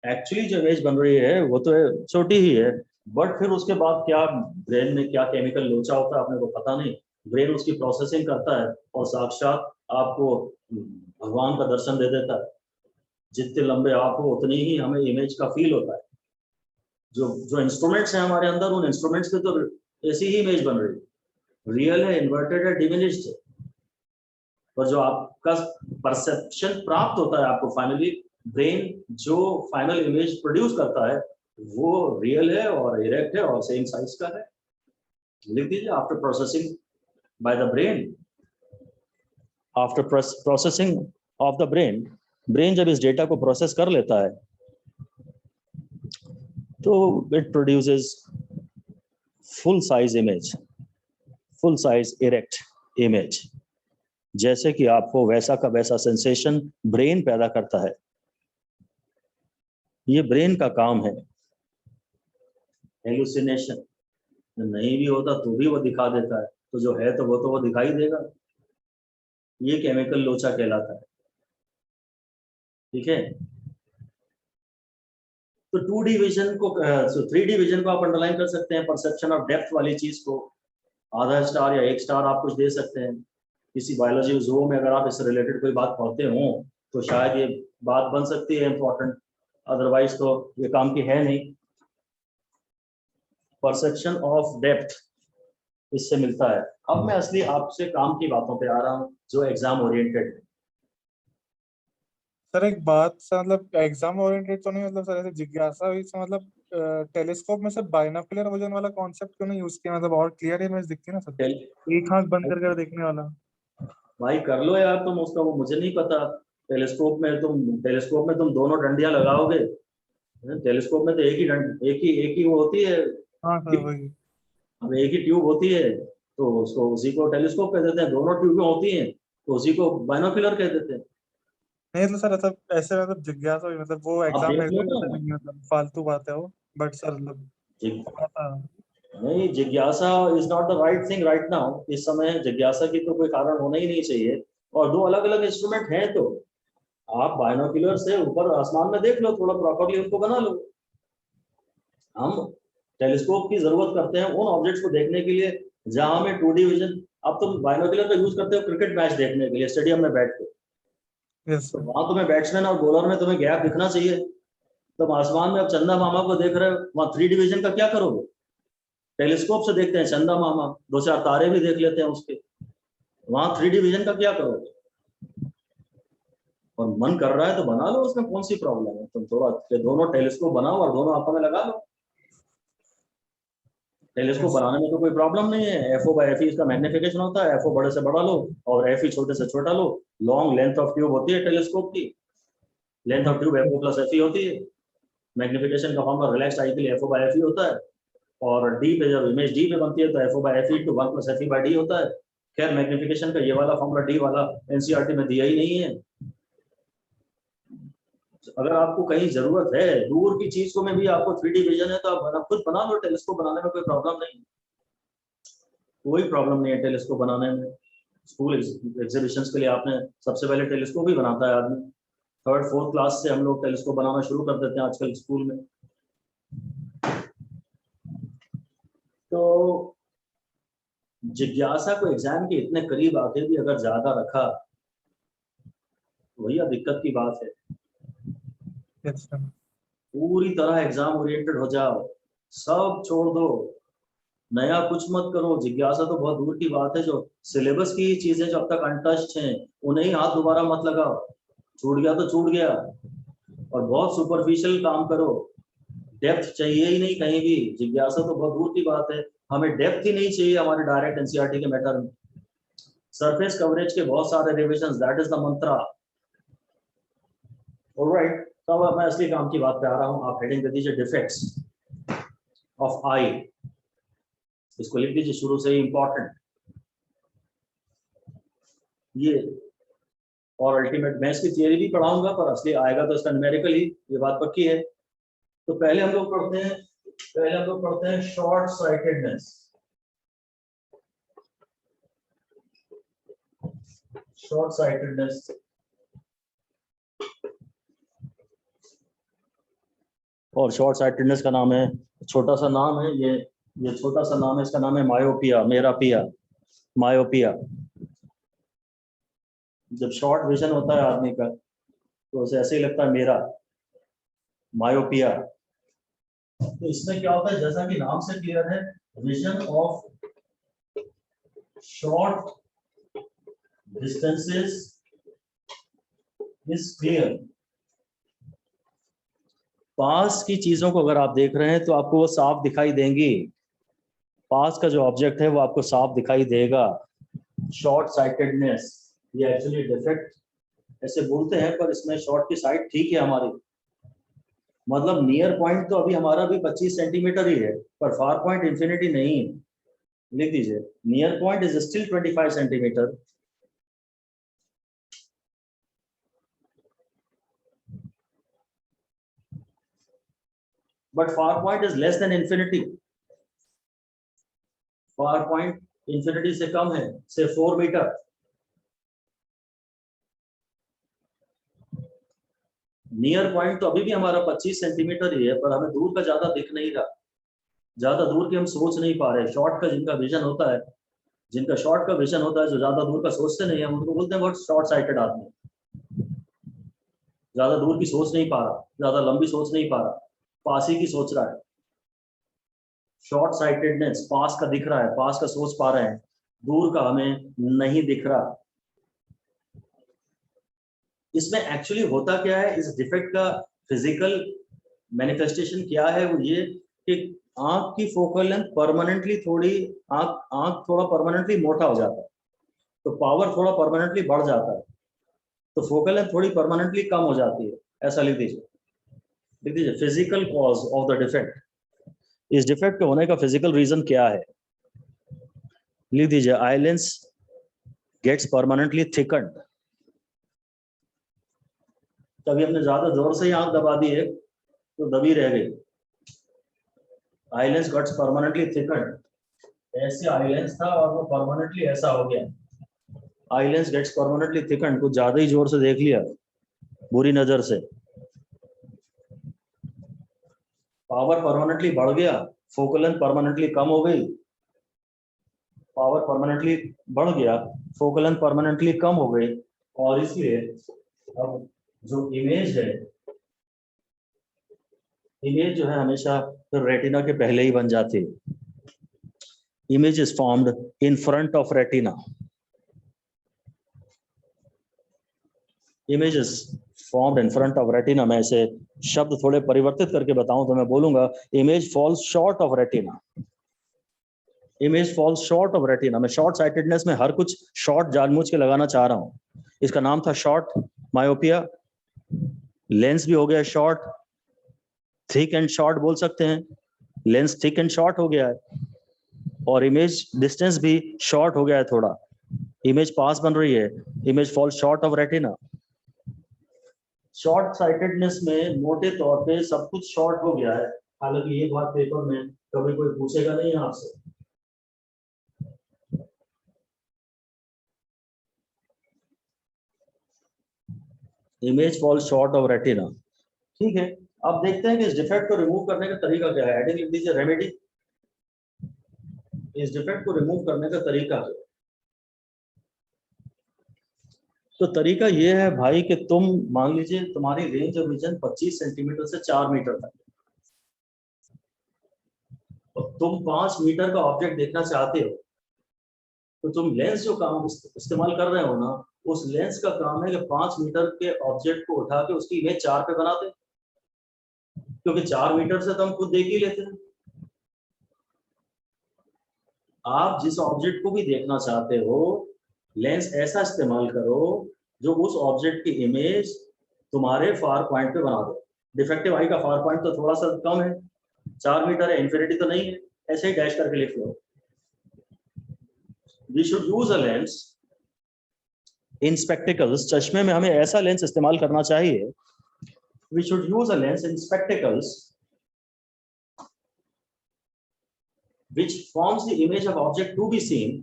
एक्चुअली जो इमेज बन रही है वो तो छोटी ही है, बट फिर उसके बाद क्या ब्रेन में क्या केमिकल लोचा होता है अपने को पता नहीं. ब्रेन उसकी प्रोसेसिंग करता है और साक्षात आपको भगवान का दर्शन दे देता है. जितने लंबे आप हो उतनी ही हमें इमेज का फील होता है. जो इंस्ट्रूमेंट्स हैं हमारे अंदर, उन इंस्ट्रूमेंट्स पे तो ऐसी ही इमेज बन रही है, रियल है, इन्वर्टेड है, डिमिनिश्ड है. पर जो आपका परसेप्शन प्राप्त होता है आपको फाइनली, ब्रेन जो फाइनल इमेज प्रोड्यूस करता है वो रियल है और इरेक्ट है और सेम साइज का है. लिख दीजिए, after processing by the brain, after processing of the brain, brain जब इस डेटा को प्रोसेस कर लेता है तो it produces full size image, full size erect image, जैसे कि आपको वैसा का वैसा सेंसेशन ब्रेन पैदा करता है। ये ब्रेन का काम है। हेलुसिनेशन नहीं भी होता तो भी वो दिखा देता है, तो जो है तो वो दिखाई देगा। ये केमिकल लोचा कहलाता है। ठीक है, तो 2D विजन को 3D विजन को आप अंडरलाइन कर सकते हैं। परसेप्शन ऑफ डेप्थ वाली चीज को आधा स्टार या 1 स्टार आप कुछ दे सकते हैं। किसी बायोलॉजी जू में अगर आप इससे रिलेटेड कोई बात पढ़ते हो तो शायद ये बात बन सकती है इंपॉर्टेंट, अदरवाइज तो ये काम की है नहीं। परसेप्शन ऑफ डेप्थ इससे मिलता है। अब मैं असली आपसे काम की बातों पे आ रहा हूँ जो एग्जाम ओरिएंटेड है। सर एक बात से मतलब एग्जाम ओरिएंटेड तो नहीं, मतलब सर ऐसे जिज्ञासा हुई से मतलब टेलीस्कोप में सर बाइनोकुलर विजन वाला कॉन्सेप्ट क्यों नहीं यूज किया? मतलब और क्लियर इमेज दिखती है ना सर, एक आंख बंद करके देखने वाला। भाई कर लो यार तुम उसका, वो मुझे नहीं पता। टेलीस्कोप में तुम दोनों डंडियां लगाओगे। टेलीस्कोप में तो एक ही वो होती है। हाँ सर वही। अब एक ही ट्यूब होती है तो उसको उसी को टेलीस्कोप कह देते हैं। दोनों ट्यूबें होती हैं तो उसी को बाइनोकुलर कह देते हैं। नहीं तो सर मतलब ऐसे मतलब जिज्ञासा हुई, मतलब वो आप एग्जाम देख में लो ना। नहीं, मतलब फालतू बात है वो, बट सर मतलब नहीं, जिज्ञासा is not the right thing right now. इस समय जिज्ञासा की तो कोई कारण होना ही नहीं चाहिए। और दो अलग अलग इंस्ट्रूमेंट हैं, तो आप बाइनोकुलर से ऊपर आसमान में देख लो, थोड़ा प्रॉपरली उनको बना लो। हम टेलीस्कोप की जरूरत करते हैं उन ऑब्जेक्ट्स को देखने के लिए जहां हमें 2D विजन। अब तुम बाइनोकुलर का यूज करते हो क्रिकेट मैच देखने के लिए स्टेडियम में बैठ के, तो वहां तुम्हें बैट्समैन और बॉलर में तुम्हें गैप दिखना चाहिए। तुम आसमान में अब चंदा मामा को देख रहे हो, वहां 3D विजन का क्या करोगे? टेलीस्कोप से देखते हैं चंदा मामा, 2-4 तारे भी देख लेते हैं उसके। वहां 3D विजन का क्या करोगे? और मन कर रहा है तो बना लो, उसमें कौन सी प्रॉब्लम है? तुम थोड़ा दोनों टेलीस्कोप बनाओ और दोनों आंखों में लगा लो। टेलीस्कोप बनाने में तो कोई प्रॉब्लम नहीं है। FO/FE इसका मैग्निफिकेशन होता है। FO बड़े से बड़ा लो और FE छोटे से छोटा लो। लॉन्ग लेंथ ऑफ ट्यूब होती है टेलीस्कोप की, लेंथ ऑफ ट्यूब FO+FE होती है। मैग्निफिकेशन का फॉर्मूला रिलैक्स आई के लिए FO/FE होता है। और डी पे जब इमेज डी पे बनती है तो FO/FE × 1+FE/D होता है। खैर मैग्निफिकेशन का ये वाला फॉर्मूला डी वाला NCERT में दिया ही नहीं है। अगर आपको कहीं जरूरत है दूर की चीज को में भी आपको 3D विजन है तो आप खुद बना लो। टेलीस्कोप बनाने में कोई प्रॉब्लम नहीं, कोई प्रॉब्लम नहीं है टेलीस्कोप बनाने में। स्कूल एग्जीबिशंस के लिए आपने सबसे पहले टेलीस्कोप ही बनाता है आदमी। 3rd-4th क्लास से हम लोग टेलीस्कोप बनाना शुरू कर देते हैं आजकल स्कूल में। तो जिज्ञासा को एग्जाम के इतने करीब आके भी अगर ज्यादा रखा, वही दिक्कत की बात है। पूरी तरह एग्जाम ओरिएंटेड हो जाओ, सब छोड़ दो, नया कुछ मत करो। जिज्ञासा तो बहुत दूर की बात है। जो सिलेबस की चीजें जो अब तक अनटच्ड हैं उन्हें ही हाथ दोबारा मत लगाओ। छूट गया तो छूट गया। और बहुत सुपरफिशियल काम करो, डेप्थ चाहिए ही नहीं कहीं भी। जिज्ञासा तो बहुत दूर की बात है, हमें डेप्थ ही नहीं चाहिए हमारे डायरेक्ट NCERT के मैटर में। सरफेस कवरेज के बहुत सारे revision, that is the Mantra. Alright, तो अब मैं असली काम की बात पे आ रहा हूँ। आप हेडिंग दे दीजिए डिफेक्ट्स ऑफ आई। इसको लिख दीजिए शुरू से ही, इंपॉर्टेंट ये। और अल्टीमेट मैं इसकी थियरी भी पढ़ाऊंगा, पर असली आएगा तो इसका न्यूमेरिकल ही, ये बात पक्की है। तो पहले हम लोग पढ़ते हैं शॉर्ट साइटेडनेस। शॉर्ट साइटेडनेस और शॉर्ट साइटेडनेस का नाम है, छोटा सा नाम है ये छोटा सा नाम है, इसका नाम है मायोपिया, मेरापिया, मायोपिया। जब शॉर्ट विजन होता है आदमी का तो उसे ऐसे ही लगता है मेरा, मायोपिया। तो इसमें क्या होता है, जैसा कि नाम से क्लियर है, vision of short distances is clear. पास की चीजों को अगर आप देख रहे हैं तो आपको वो साफ दिखाई देंगी। पास का जो ऑब्जेक्ट है वो आपको साफ दिखाई देगा। शॉर्ट साइटेडनेस ये एक्चुअली डिफेक्ट ऐसे बोलते हैं, पर इसमें शॉर्ट की साइट ठीक है हमारी। मतलब नियर पॉइंट तो अभी हमारा भी 25 सेंटीमीटर ही है, पर फार पॉइंट इंफिनिटी नहीं है। लिख दीजिए, near point is still 25 centimetre, but far point is less than infinity. far point infinity से कम है, से 4 मीटर। नियर पॉइंट तो अभी भी हमारा 25 सेंटीमीटर ही है, पर हमें दूर का ज्यादा दिख नहीं रहा, ज्यादा दूर की हम सोच नहीं पा रहे। शॉर्ट का जिनका विजन होता है, जिनका शॉर्ट का विजन होता है, जो ज्यादा दूर का सोचते नहीं है, हम उनको बोलते हैं बहुत शॉर्ट साइटेड आदमी। ज्यादा दूर की सोच नहीं पा रहा, ज्यादा लंबी सोच नहीं पा रहा, पास ही की सोच रहा है। शॉर्ट साइटेडनेस, पास का दिख रहा है, पास का सोच पा रहे हैं, दूर का हमें नहीं दिख रहा। इसमें एक्चुअली होता क्या है, इस डिफेक्ट का फिजिकल मैनिफेस्टेशन क्या है, वो ये कि आंख की फोकल लेंथ परमानेंटली थोड़ी, आंख थोड़ा परमानेंटली मोटा हो जाता है, तो पावर थोड़ा परमानेंटली बढ़ जाता है, तो फोकल लेंथ थोड़ी परमानेंटली कम हो जाती है। ऐसा लिख दीजिए physical cause of the defect. इस डिफेक्ट के होने का फिजिकल रीजन क्या है, लिख दीजिए आई लेंस गेट्स परमानेंटली थिकन्ड। कभी हमने ज्यादा जोर से ही आंख दबा दी है तो दबी रह गई, आई लेंस गेट्स परमानेंटली थिकन्ड। ऐसे आई लेंस था और वो परमानेंटली ऐसा हो गया, आई लेंस गेट्स परमानेंटली थिकन्ड। कुछ ज्यादा ही जोर से देख लिया बुरी नजर से, पावर परमानेंटली बढ़ गया, फोकल लेंथ परमानेंटली कम हो गई, पावर परमानेंटली बढ़ गया, फोकल लेंथ परमानेंटली कम हो गई, और इसलिए अब जो इमेज है, इमेज जो है हमेशा तो रेटिना के पहले ही बन जाती है। Image is formed in front of retina. Image is formed in front of retina. मैं इसे शब्द थोड़े परिवर्तित करके बताऊं तो मैं बोलूंगा image falls short of retina. Image falls short of retina. मैं शॉर्ट साइटेडनेस में हर कुछ शॉर्ट जानबूझ के लगाना चाह रहा हूं। इसका नाम था शॉर्ट मायोपिया, लेंस भी हो गया शॉर्ट, थिक एंड शॉर्ट बोल सकते हैं, लेंस थिक एंड शॉर्ट हो गया है, और इमेज डिस्टेंस भी शॉर्ट हो गया है थोड़ा, इमेज पास बन रही है, image falls short of retina. Short sightedness में मोटे तौर पे सब कुछ शॉर्ट हो गया है, हालांकि ये बात पेपर में कभी कोई पूछेगा नहीं आपसे। Image falls short of retina, ठीक है। अब देखते हैं कि इस डिफेक्ट को रिमूव करने का तरीका क्या है। हेडिंग लिख दीजिए रेमेडी। इस डिफेक्ट को रिमूव करने का तरीका क्या है? तो तरीका ये है भाई कि तुम मान लीजिए तुम्हारी रेंज ऑफ विजन 25 सेंटीमीटर से 4 मीटर तक, और तुम 5 मीटर का ऑब्जेक्ट देखना चाहते हो, तो तुम लेंस जो काम इस्तेमाल कर रहे हो ना, उस लेंस का काम है कि 5 मीटर के ऑब्जेक्ट को उठा के उसकी इमेज 4 पे बना दे, क्योंकि 4 मीटर से तो हम खुद देख ही लेते हैं। आप जिस ऑब्जेक्ट को भी देखना चाहते हो, लेंस ऐसा इस्तेमाल करो जो उस ऑब्जेक्ट की इमेज तुम्हारे फार पॉइंट पे बना दो। डिफेक्टिव आई का फार पॉइंट तो थोड़ा सा कम है, 4 मीटर है, इंफिनिटी तो नहीं है, ऐसे ही डैश करके लिख लो। We should use a lens in spectacles. चश्मे में हमें ऐसा लेंस इस्तेमाल करना चाहिए। We should use a lens in spectacles which forms the image of object to be seen,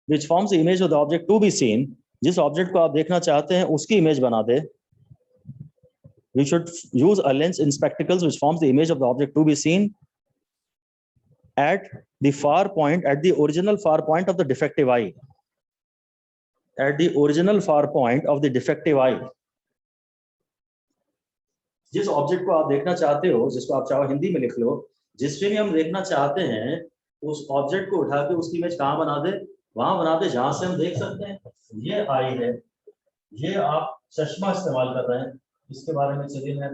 which forms the image of the object to be seen, जिस object को आप देखना चाहते हैं उसकी इमेज बना दे। We should use a lens in spectacles which forms the image of the object to be seen at the far point, at the original far point of the defective eye, at the original far point of the defective eye। जिस object को आप देखना चाहते हो, जिसको आप चाहो हिंदी में लिख लो, जिस पे भी हम देखना चाहते हैं, उस ऑब्जेक्ट को उठा के उसकी इमेज कहाँ बना दे, वहां बना दे जहां से हम देख सकते हैं। ये आई है, ये आप चश्मा इस्तेमाल कर रहे हैं, इसके बारे में चलिए मैं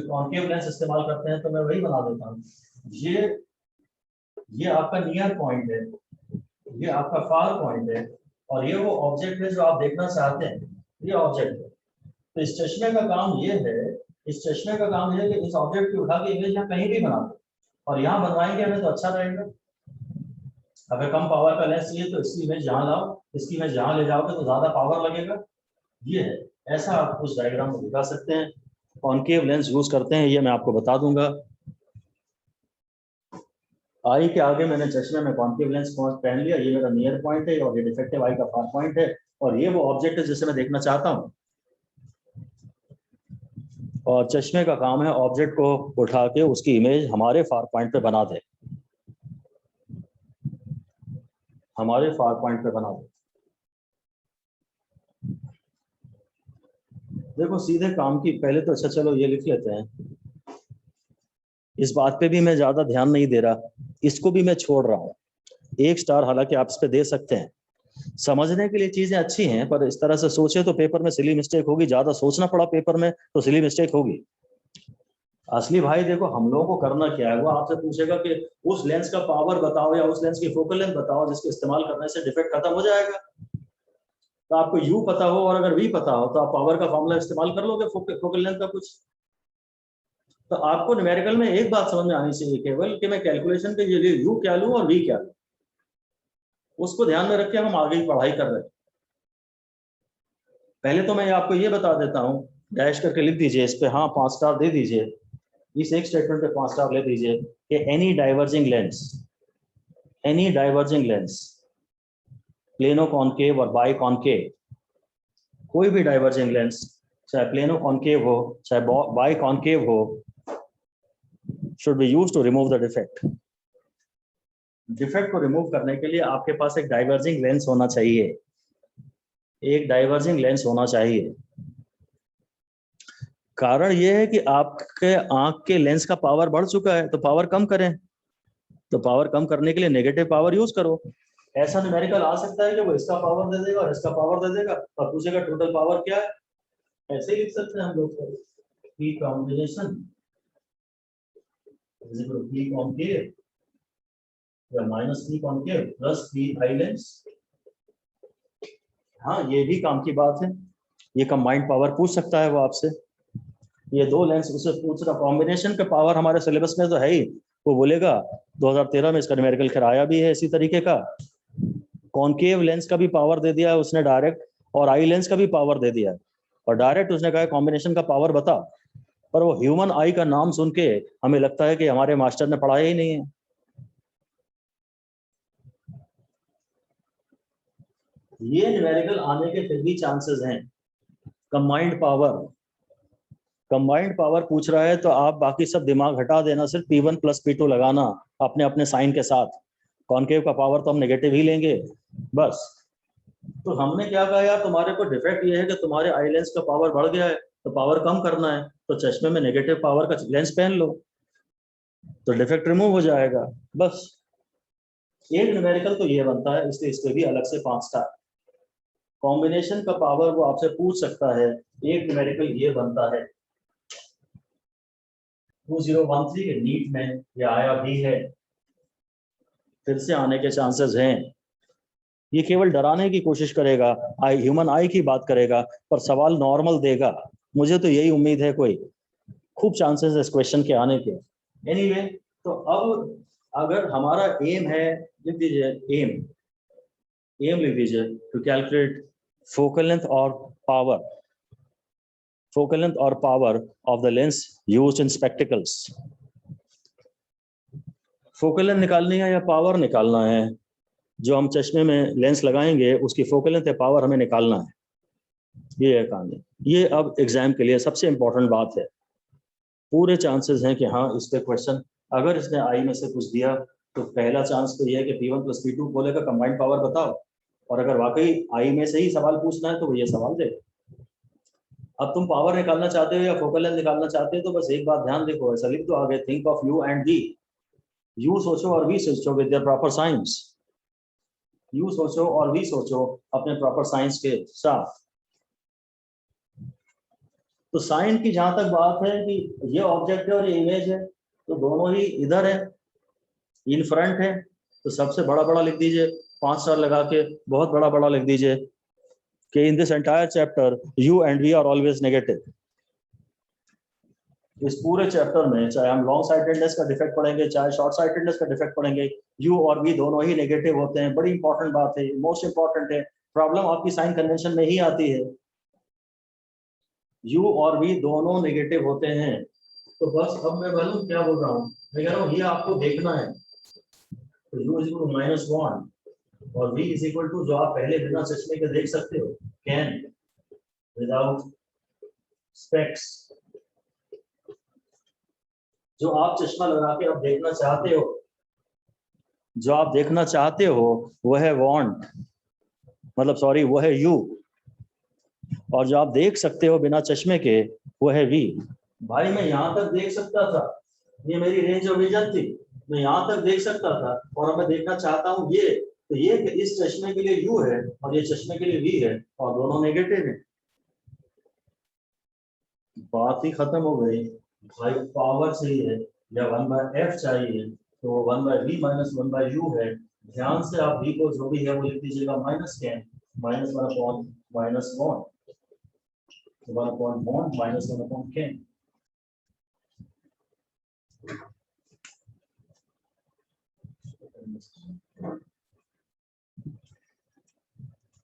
कॉन्केव लेंस इस्तेमाल करते हैं तो मैं वही बना देता हूँ। ये आपका नियर पॉइंट है, ये आपका फार पॉइंट है, और ये वो ऑब्जेक्ट है जो आप देखना चाहते हैं, ये ऑब्जेक्ट है। तो इस चश्मे का काम ये है, इस चश्मे का काम ये है कि इस ऑब्जेक्ट की उठा के इमेज यहाँ कहीं भी बना दो, और यहाँ बनवाएंगे हमें तो अच्छा रहेगा। अगर कम पावर का लेंस चाहिए तो इसकी इमेज यहाँ लाओ, इसकी इमेज यहाँ ले जाओगे तो ज्यादा पावर लगेगा। ये है, ऐसा आप उस डायग्राम में दिखा सकते हैं। कॉनकेव लेंस यूज करते हैं, ये मैं आपको बता दूंगा। आई के आगे मैंने चश्मे में कॉनकेव लेंस पहन लिया, ये मेरा नियर पॉइंट है और ये डिफेक्टिव आई का फार पॉइंट है, और ये वो ऑब्जेक्ट है जिसे मैं देखना चाहता हूँ। और चश्मे का काम है ऑब्जेक्ट को उठा के उसकी इमेज हमारे फार पॉइंट पे बना दे, हमारे फार पॉइंट पे बना दे। देखो सीधे काम की, पहले तो अच्छा चलो ये लिख लेते हैं, इस बात पे भी मैं ज्यादा ध्यान नहीं दे रहा, इसको भी मैं छोड़ रहा हूँ। 1 स्टार हालांकि आप इस पे दे सकते हैं, समझने के लिए चीजें अच्छी हैं, पर इस तरह से सोचे तो पेपर में सिली मिस्टेक होगी, ज्यादा सोचना पड़ा पेपर में तो सिली मिस्टेक होगी। असली भाई देखो हम लोगों को करना क्या है, वो आपसे पूछेगा कि उस लेंस का पावर बताओ या उस लेंस की फोकल लेंथ बताओ जिसके इस्तेमाल करने से डिफेक्ट खत्म हो जाएगा। तो आपको यू पता हो और अगर वी पता हो तो आप पावर का फॉर्मूला इस्तेमाल कर लोगे फोकल लेंथ का कुछ। तो आपको न्यूमेरिकल में एक बात समझ में आनी चाहिए केवल कि मैं कैलकुलेशन के लिए यू क्या लूं और वी क्या लूं, उसको ध्यान में रख के हम आगे की पढ़ाई कर रहे हैं। पहले तो मैं आपको ये बता देता हूं, डैश करके लिख दीजिए इस पे, हाँ 5 स्टार दे दीजिए, इस एक स्टेटमेंट पे 5 स्टार ले दीजिए कि any diverging lens plano concave और बाई कॉनकेव, कोई भी डाइवर्जिंग लेंस चाहे प्लेनो कॉनकेव हो चाहे बाई कॉनकेव हो, should be used to remove the defect। Defect को रिमूव करने के लिए आपके पास एक डाइवर्जिंग लेंस होना चाहिए, एक डाइवर्जिंग लेंस होना चाहिए। कारण यह है कि आपके आंख के लेंस का पावर बढ़ चुका है, तो पावर कम करें, तो पावर कम करने के लिए नेगेटिव पावर यूज करो। ऐसा न्यूमेरिकल आ सकता है कि वो इसका पावर दे देगा और इसका पावर दे देगा और पूछेगा टोटल पावर क्या है, ऐसे ही लिख सकते हैं हम लोग, P कॉम्बिनेशन P कॉनकेव या minus P concave plus P eye lens. हाँ ये भी काम की बात है, ये कंबाइंड पावर पूछ सकता है वो आपसे, ये 2 लेंस उसे पूछ रहा। कॉम्बिनेशन का पावर हमारे सिलेबस में तो है ही, वो बोलेगा 2013 में इसका न्यूमेरिकल कराया भी है इसी तरीके का। कॉनकेव लेंस का भी पावर दे दिया है उसने डायरेक्ट, और आई लेंस का भी पावर दे दिया है, और डायरेक्ट उसने कहा कॉम्बिनेशन का पावर बता। पर वो ह्यूमन आई का नाम सुन के हमें लगता है कि हमारे मास्टर ने पढ़ाया ही नहीं है। ये न्यूमेरिकल आने के फिर भी चांसेस हैं। कंबाइंड पावर पूछ रहा है तो आप बाकी सब दिमाग हटा देना, सिर्फ P1 प्लस P2 लगाना अपने अपने साइन के साथ। कॉनकेव का पावर तो हम नेगेटिव ही लेंगे बस। तो हमने क्या कहा यार, तुम्हारे को डिफेक्ट ये है कि तुम्हारे आई लेंस का पावर बढ़ गया है, तो पावर कम करना है तो चश्मे में नेगेटिव पावर का लेंस पहन लो, तो डिफेक्ट रिमूव हो जाएगा बस। एक न्यूमेरिकल तो ये बनता है, इसलिए इसके भी अलग से 5 स्टार। कॉम्बिनेशन का पावर वो आपसे पूछ सकता है, एक न्यूमेरिकल ये बनता है 2013 के नीट में ये आया भी है, फिर से आने के चांसेस हैं। ये केवल डराने की कोशिश करेगा, ह्यूमन आई की बात करेगा, पर सवाल नॉर्मल देगा, मुझे तो यही उम्मीद है। कोई खूब चांसेस है इस क्वेश्चन के आने के। एनीवे तो अब अगर हमारा एम है, लिख दीजिए एम लिख दीजिए, टू कैलकुलेट फोकल लेंथ और power of the lens used in spectacles. Focal length निकालनी है या पावर निकालना है, जो हम चश्मे में लेंस लगाएंगे उसकी फोकल लेंथ या पावर हमें निकालना है, ये है कहानी। ये अब एग्जाम के लिए सबसे इंपॉर्टेंट बात है। पूरे चांसेस हैं कि हाँ इस पे क्वेश्चन अगर इसने आई में से कुछ दिया तो पहला चांस तो ये है कि P1 प्लस P2 बोलेगा कंबाइंड पावर बताओ, और अगर वाकई आई में से ही सवाल पूछना है तो वो ये सवाल दे। अब तुम पावर निकालना चाहते हो या फोकल लेंथ निकालना चाहते हो तो बस एक बात ध्यान देखो, ऐसा लिख दो आगे, think of U and V. U सोचो और वी सोचो with their proper signs, U सोचो और वी सोचो अपने प्रॉपर साइंस के साथ। तो साइन की जहां तक बात है कि ये ऑब्जेक्ट है और ये इमेज है, तो दोनों ही इधर है, इन फ्रंट है, तो सबसे बड़ा बड़ा लिख दीजिए, 5 स्टार लगा के बहुत बड़ा बड़ा लिख दीजिए। कि in this entire chapter U and V are always negative. इस पूरे चैप्टर में चाहे हम लॉन्ग साइटेडनेस का डिफेक्ट पढ़ेंगे, चाहे शॉर्ट साइटेडनेस का डिफेक्ट पढ़ेंगे, यू और वी दोनों ही नेगेटिव होते हैं। बड़ी इंपॉर्टेंट बात है, मोस्ट इंपॉर्टेंट है। प्रॉब्लम आपकी साइन कन्वेंशन में ही आती है। यू और वी दोनों नेगेटिव होते हैं। तो बस अब मैं मालूम क्या बोल रहा हूँ, मैं कह रहा हूँ ये आपको देखना है। तो यू इज इक्वल टू -1 और v इज इक्वल टू, जो आप पहले बिना चश्मे के देख सकते हो, कैन विदाउट स्पेक्स। जो आप चश्मा लगा के अब देखना चाहते हो, जो आप देखना चाहते हो वो है वांट, मतलब सॉरी वो है यू, और जो आप देख सकते हो बिना चश्मे के वो है वी। भाई मैं यहाँ तक देख सकता था, ये मेरी रेंज ऑफ विजन थी, मैं यहाँ तक देख सकता था, और अब मैं देखना चाहता हूँ ये, तो ये इस चश्मे के लिए यू है और ये चश्मे के लिए वी है, और दोनों नेगेटिव है। बात ही खत्म हो गई भाई। पावर चाहिए या 1/f चाहिए, तो वो 1/v माइनस 1/u है। ध्यान से आप v को जो भी है वो लिख दीजिएगा minus can, minus 1 upon minus bond, 1 upon bond minus 1 upon can.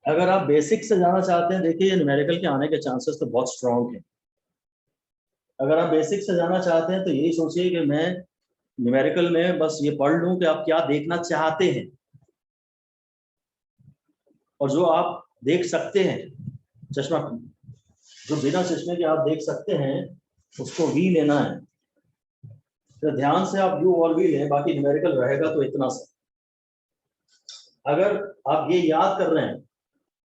अगर आप बेसिक से जाना चाहते हैं, देखिए ये न्यूमेरिकल के आने के चांसेस तो बहुत स्ट्रॉन्ग हैं। अगर आप बेसिक से जाना चाहते हैं तो यही सोचिए कि मैं न्यूमेरिकल में बस ये पढ़ लूं कि आप क्या देखना चाहते हैं, और जो आप देख सकते हैं चश्मा, जो बिना चश्मे के आप देख सकते हैं उसको वी लेना है। तो ध्यान से आप यू और वी लें, बाकी न्यूमेरिकल रहेगा तो इतना सा। अगर आप ये याद कर रहे हैं,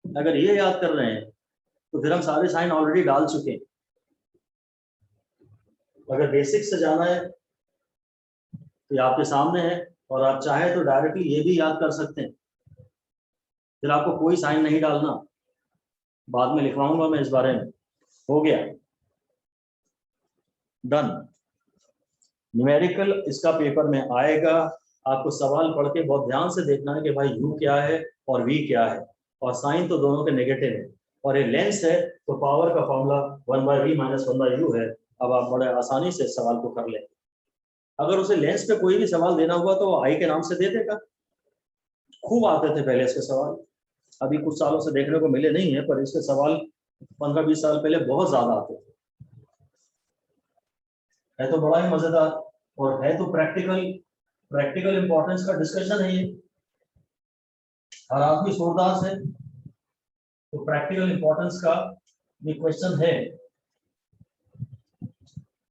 अगर ये याद कर रहे हैं तो फिर हम सारे साइन ऑलरेडी डाल चुके हैं। अगर बेसिक से जाना है तो ये आपके सामने है, और आप चाहे तो डायरेक्टली ये भी याद कर सकते हैं, फिर आपको कोई साइन नहीं डालना। बाद में लिखवाऊंगा मैं इस बारे में। हो गया, डन। न्यूमेरिकल इसका पेपर में आएगा, आपको सवाल पढ़ के बहुत ध्यान से देखना है कि भाई यू क्या है और वी क्या है, और साइन तो दोनों के नेगेटिव है, और ये लेंस है तो पावर का फॉर्मूला 1/v माइनस 1/u है। अब आप बड़े आसानी से सवाल को कर लें। अगर उसे लेंस पे कोई भी सवाल देना हुआ तो वो आई के नाम से दे देगा। खूब आते थे पहले इसके सवाल, अभी कुछ सालों से देखने को मिले नहीं है, पर इसके सवाल 15-20 साल पहले बहुत ज्यादा आते थे। है तो बड़ा ही मजेदार, और है तो प्रैक्टिकल इंपॉर्टेंस का डिस्कशन है ये। हर आदमी सूरदास है, तो प्रैक्टिकल इंपॉर्टेंस का ये क्वेश्चन है।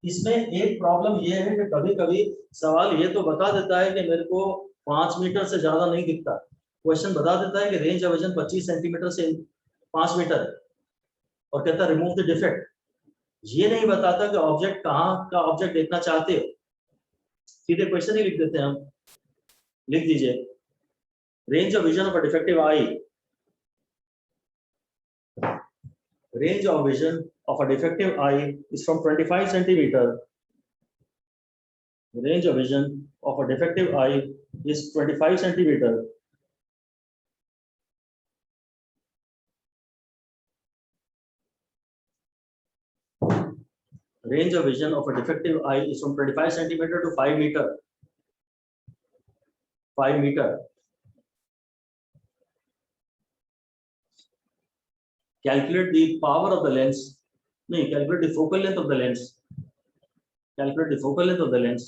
इसमें एक प्रॉब्लम ये है कि कभी कभी सवाल ये तो बता देता है कि मेरे को 5 मीटर से ज्यादा नहीं दिखता। क्वेश्चन बता देता है कि रेंज ऑफ विजन 25 सेंटीमीटर से 5 मीटर है, और कहता है रिमूव द डिफेक्ट। ये नहीं बताता कि ऑब्जेक्ट कहाँ का ऑब्जेक्ट देखना चाहते हो। सीधे क्वेश्चन ही लिख देते हैं हम। लिख दीजिए, range of vision of a defective I, range of vision of a defective eye is from 25 centimeter. Range of vision of a defective eye is 25 centimeter. Range of vision of a defective eye is from 25 centimeter to 5 meter. 5 meter. Calculate the power of the lens. No, calculate the focal length of the lens. Calculate the focal length of the lens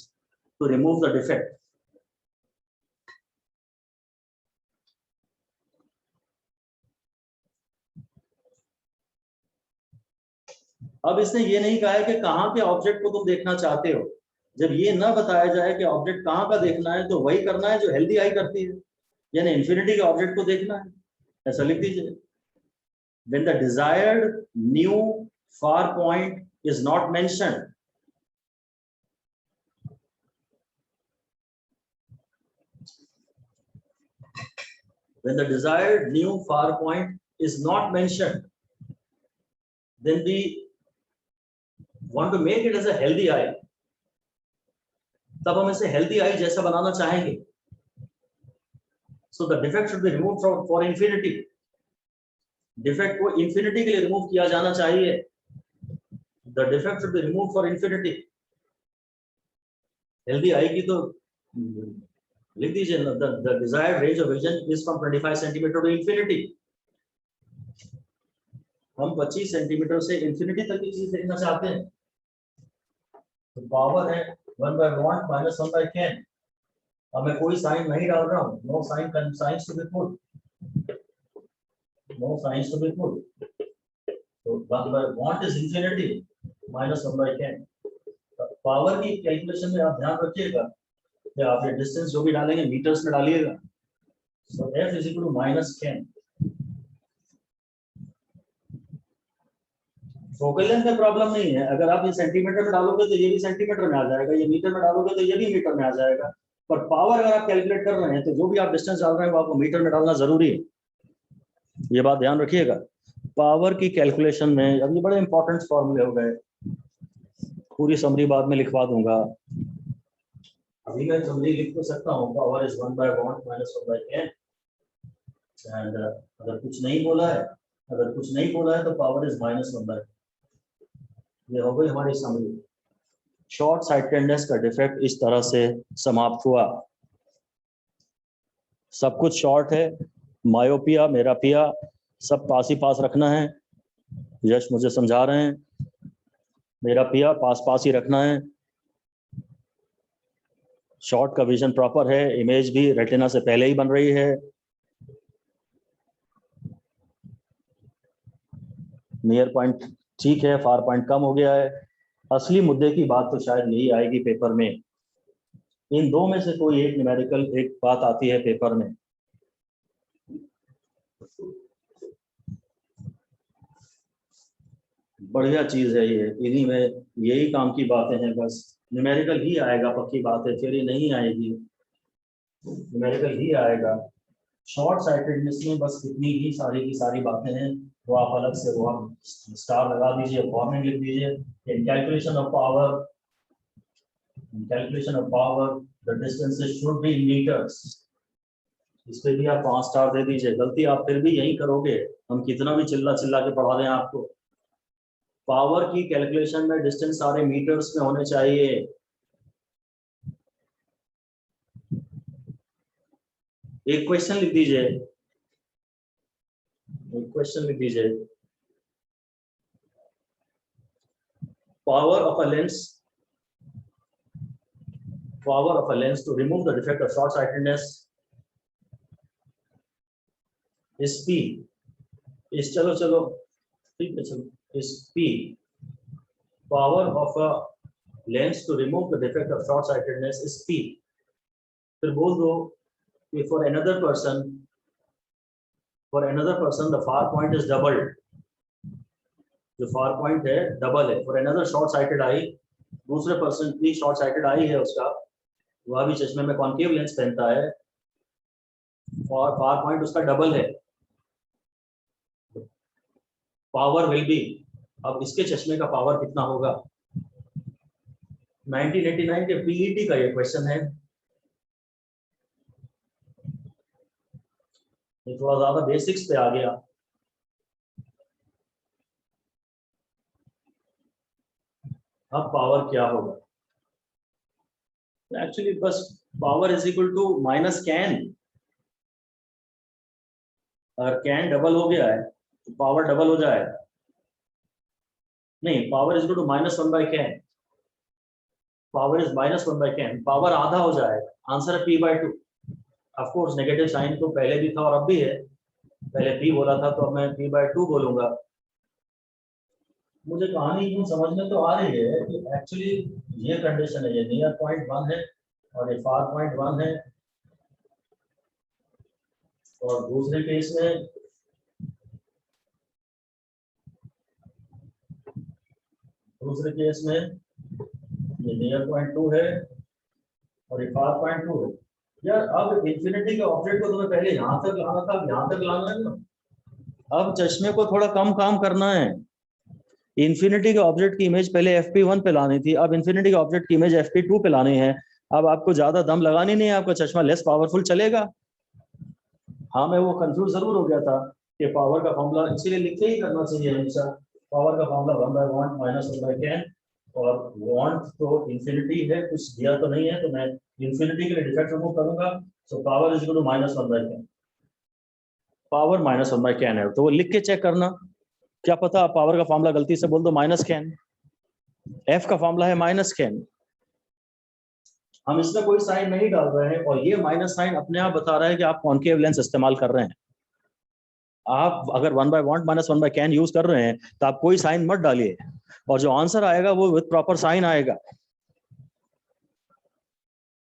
to remove the defect. अब इसने ये नहीं कहा है कि कहाँ के object को तुम देखना चाहते हो। जब ये ना बताया जाए कि ऑब्जेक्ट कहाँ का देखना है, तो वही करना है जो हेल्दी आई करती है, यानी इंफिनिटी के ऑब्जेक्ट को देखना है। ऐसा लिख दीजिए, when the desired new far point is not mentioned, when the desired new far point is not mentioned, then we want to make it as a healthy eye. तब हम इसे healthy eye जैसा बनाना चाहेंगे। So the defect should be removed for infinity. Defect को infinity के लिए remove किया जाना चाहिए। The defect should be remove for infinity. Healthy eye की तो लिख दीजिए, the desired range of vision is from 25 centimetres to infinity. हम 25 सेंटीमीटर से इंफिनिटी तक की चीज देखना चाहते हैं। तो पावर है 1/1 माइनस 1/10। अब मैं कोई साइन नहीं डाल रहा हूँ, no sign, signs to be put, no signs to be put. तो 1/1 इज इंफिनिटी माइनस 1/10। पावर की कैलकुलेशन में आप ध्यान रखिएगा कि आप ये डिस्टेंस जो भी डालेंगे मीटर्स में डालिएगा। So f is equal to -10। Focal length में प्रॉब्लम नहीं है, अगर आप ये सेंटीमीटर में डालोगे तो ये भी सेंटीमीटर में आ जाएगा, ये मीटर में डालोगे तो ये भी मीटर में आ जाएगा। पर पावर अगर आप कैलकुलेट कर रहे हैं तो जो भी आप डिस्टेंस डाल रहे हैं वो आपको मीटर में डालना जरूरी है, ये बात ध्यान रखिएगा। पावर की कैलकुलेशन में अब ये बड़े इंपॉर्टेंट फॉर्मूले हो गए, पूरी समरी बाद में लिखवा दूंगा, अभी मैं समरी लिख तो सकता हूँ। Power is 1/1 minus 1/10। एंड अगर कुछ नहीं बोला है, अगर कुछ नहीं बोला है तो पावर इज -1/10। ये हो गई हमारी समरी। शॉर्ट साइटेडनेस का डिफेक्ट इस तरह से समाप्त हुआ। सब कुछ शॉर्ट है, मायोपिया, मेरापिया सब पास ही पास रखना है। यश मुझे समझा रहे हैं, मेरापिया पास पास ही रखना है। शॉर्ट का विजन प्रॉपर है, इमेज भी रेटिना से पहले ही बन रही है। नियर पॉइंट ठीक है, फार पॉइंट कम हो गया है। असली मुद्दे की बात तो शायद यही आएगी पेपर में। इन दो में से कोई एक न्यूमेरिकल एक बात आती है पेपर में। बढ़िया चीज है ये, इन्हीं में यही काम की बातें हैं। बस न्यूमेरिकल ही आएगा, पक्की बात है, थ्योरी नहीं आएगी, न्यूमेरिकल ही आएगा। शॉर्ट साइटेडनेस में बस कितनी ही सारी की सारी बातें हैं वो आप अलग से वो हम स्टार लगा दीजिए, वार्निंग लिख दीजिए। In calculation of power, the distances should be in metres. इस पे भी आप 5 स्टार दे दीजिए। गलती आप फिर भी यही करोगे, हम कितना भी चिल्ला चिल्ला के पढ़ा दें आपको। पावर की कैलकुलेशन में डिस्टेंस सारे मीटर्स में होने चाहिए। एक क्वेश्चन लिख दीजिए, एक क्वेश्चन लिख दीजिए। Power of a lens to remove the defect of short sightedness is P। इस चलो ठीक है, चलो इस P। Power of a lens to remove the defect of short sightedness is P। फिर बोल दो कि for another person the far point is doubled। जो far point है डबल है। for another short sighted eye, दूसरे पर्सन की short sighted आई है, उसका वह भी चश्मे में कॉन्केव लेंस पहनता है और फार पॉइंट उसका डबल है। पावर विल बी, अब इसके चश्मे का पावर कितना होगा? 1989 के पीईटी का ये क्वेश्चन है। ये थोड़ा ज्यादा बेसिक्स पे आ गया। अब पावर क्या होगा? एक्चुअली बस power is equal to minus कैन। अगर कैन डबल हो गया है तो पावर डबल हो जाएगा। नहीं, पावर इज इक्वल टू -1/कैन। पावर इज -1/कैन, पावर आधा हो जाएगा। आंसर है P/2। Of course negative sign तो पहले भी था और अब भी है, पहले P बोला था तो अब मैं P/2 बोलूंगा। मुझे कहानी यूं समझ में तो आ रही है कि एक्चुअली ये कंडीशन है, ये नियर पॉइंट 1 है और ये फार पॉइंट 1 है। और दूसरे केस में ये नियर पॉइंट 2 है और ये फार पॉइंट 2 है। यार अब इंफिनिटी के ऑब्जेक्ट को तुम्हें पहले यहां तक लाना था, अब यहां तक लाना है ना। अब चश्मे को थोड़ा कम काम करना है। इंफिनिटी के ऑब्जेक्ट की इमेज पहले FP1 पे लानी थी, अब इंफिनिटी के ऑब्जेक्ट की इमेज FP2 पे लानी है। अब आपको ज्यादा दम लगानी नहीं है, आपका चश्मा लेस पावरफुल चलेगा। हाँ, मैं वो कंफ्यूज जरूर हो गया था कि पावर का फॉर्मूला इसीलिए लिख के ही करना चाहिए हमेशा। पावर का फॉर्मूला 1/want माइनस 1/can, और want तो इंफिनिटी है, कुछ दिया तो नहीं है, तो मैं इंफिनिटी के लिए डिफेक्ट रिमूव करूंगा। So power is equal to -1/can, power -1/can है, तो वो लिख के चेक करना। क्या पता पावर का फॉर्मूला गलती से बोल दो -can, एफ का फॉर्मूला है -can, हम इसमें कोई साइन नहीं डाल रहे हैं, और ये माइनस साइन अपने आप बता रहा है कि आप कॉन्केव लेंस इस्तेमाल कर रहे हैं। आप अगर 1/want माइनस 1/can यूज कर रहे हैं तो आप कोई साइन मत डालिए, और जो आंसर आएगा वो विद प्रॉपर साइन आएगा।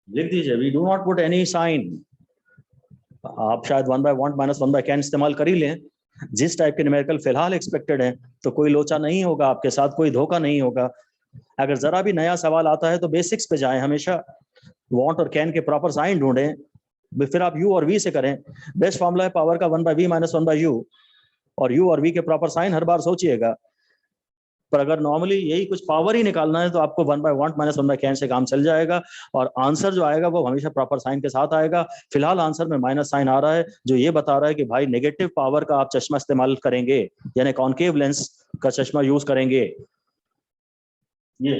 लिख दीजिए, we do not put any sign. आप शायद 1/want माइनस 1/can इस्तेमाल कर ही लें, जिस टाइप के न्यूमेरिकल फिलहाल एक्सपेक्टेड है, तो कोई लोचा नहीं होगा आपके साथ, कोई धोखा नहीं होगा। अगर जरा भी नया सवाल आता है तो बेसिक्स पे जाएं, हमेशा want और can के प्रॉपर साइन ढूंढें, फिर आप u और v से करें। बेस्ट फॉर्मूला है पावर का 1/v माइनस 1/u, और u और v के प्रॉपर साइन हर बार सोचिएगा। पर अगर नॉर्मली यही कुछ पावर ही निकालना है तो आपको 1/want माइनस 1/can से काम चल जाएगा, और आंसर जो आएगा वो हमेशा प्रॉपर साइन के साथ आएगा। फिलहाल आंसर में माइनस साइन आ रहा है, जो ये बता रहा है कि भाई नेगेटिव पावर का आप चश्मा इस्तेमाल करेंगे, यानी कॉन्केव लेंस का चश्मा यूज करेंगे। ये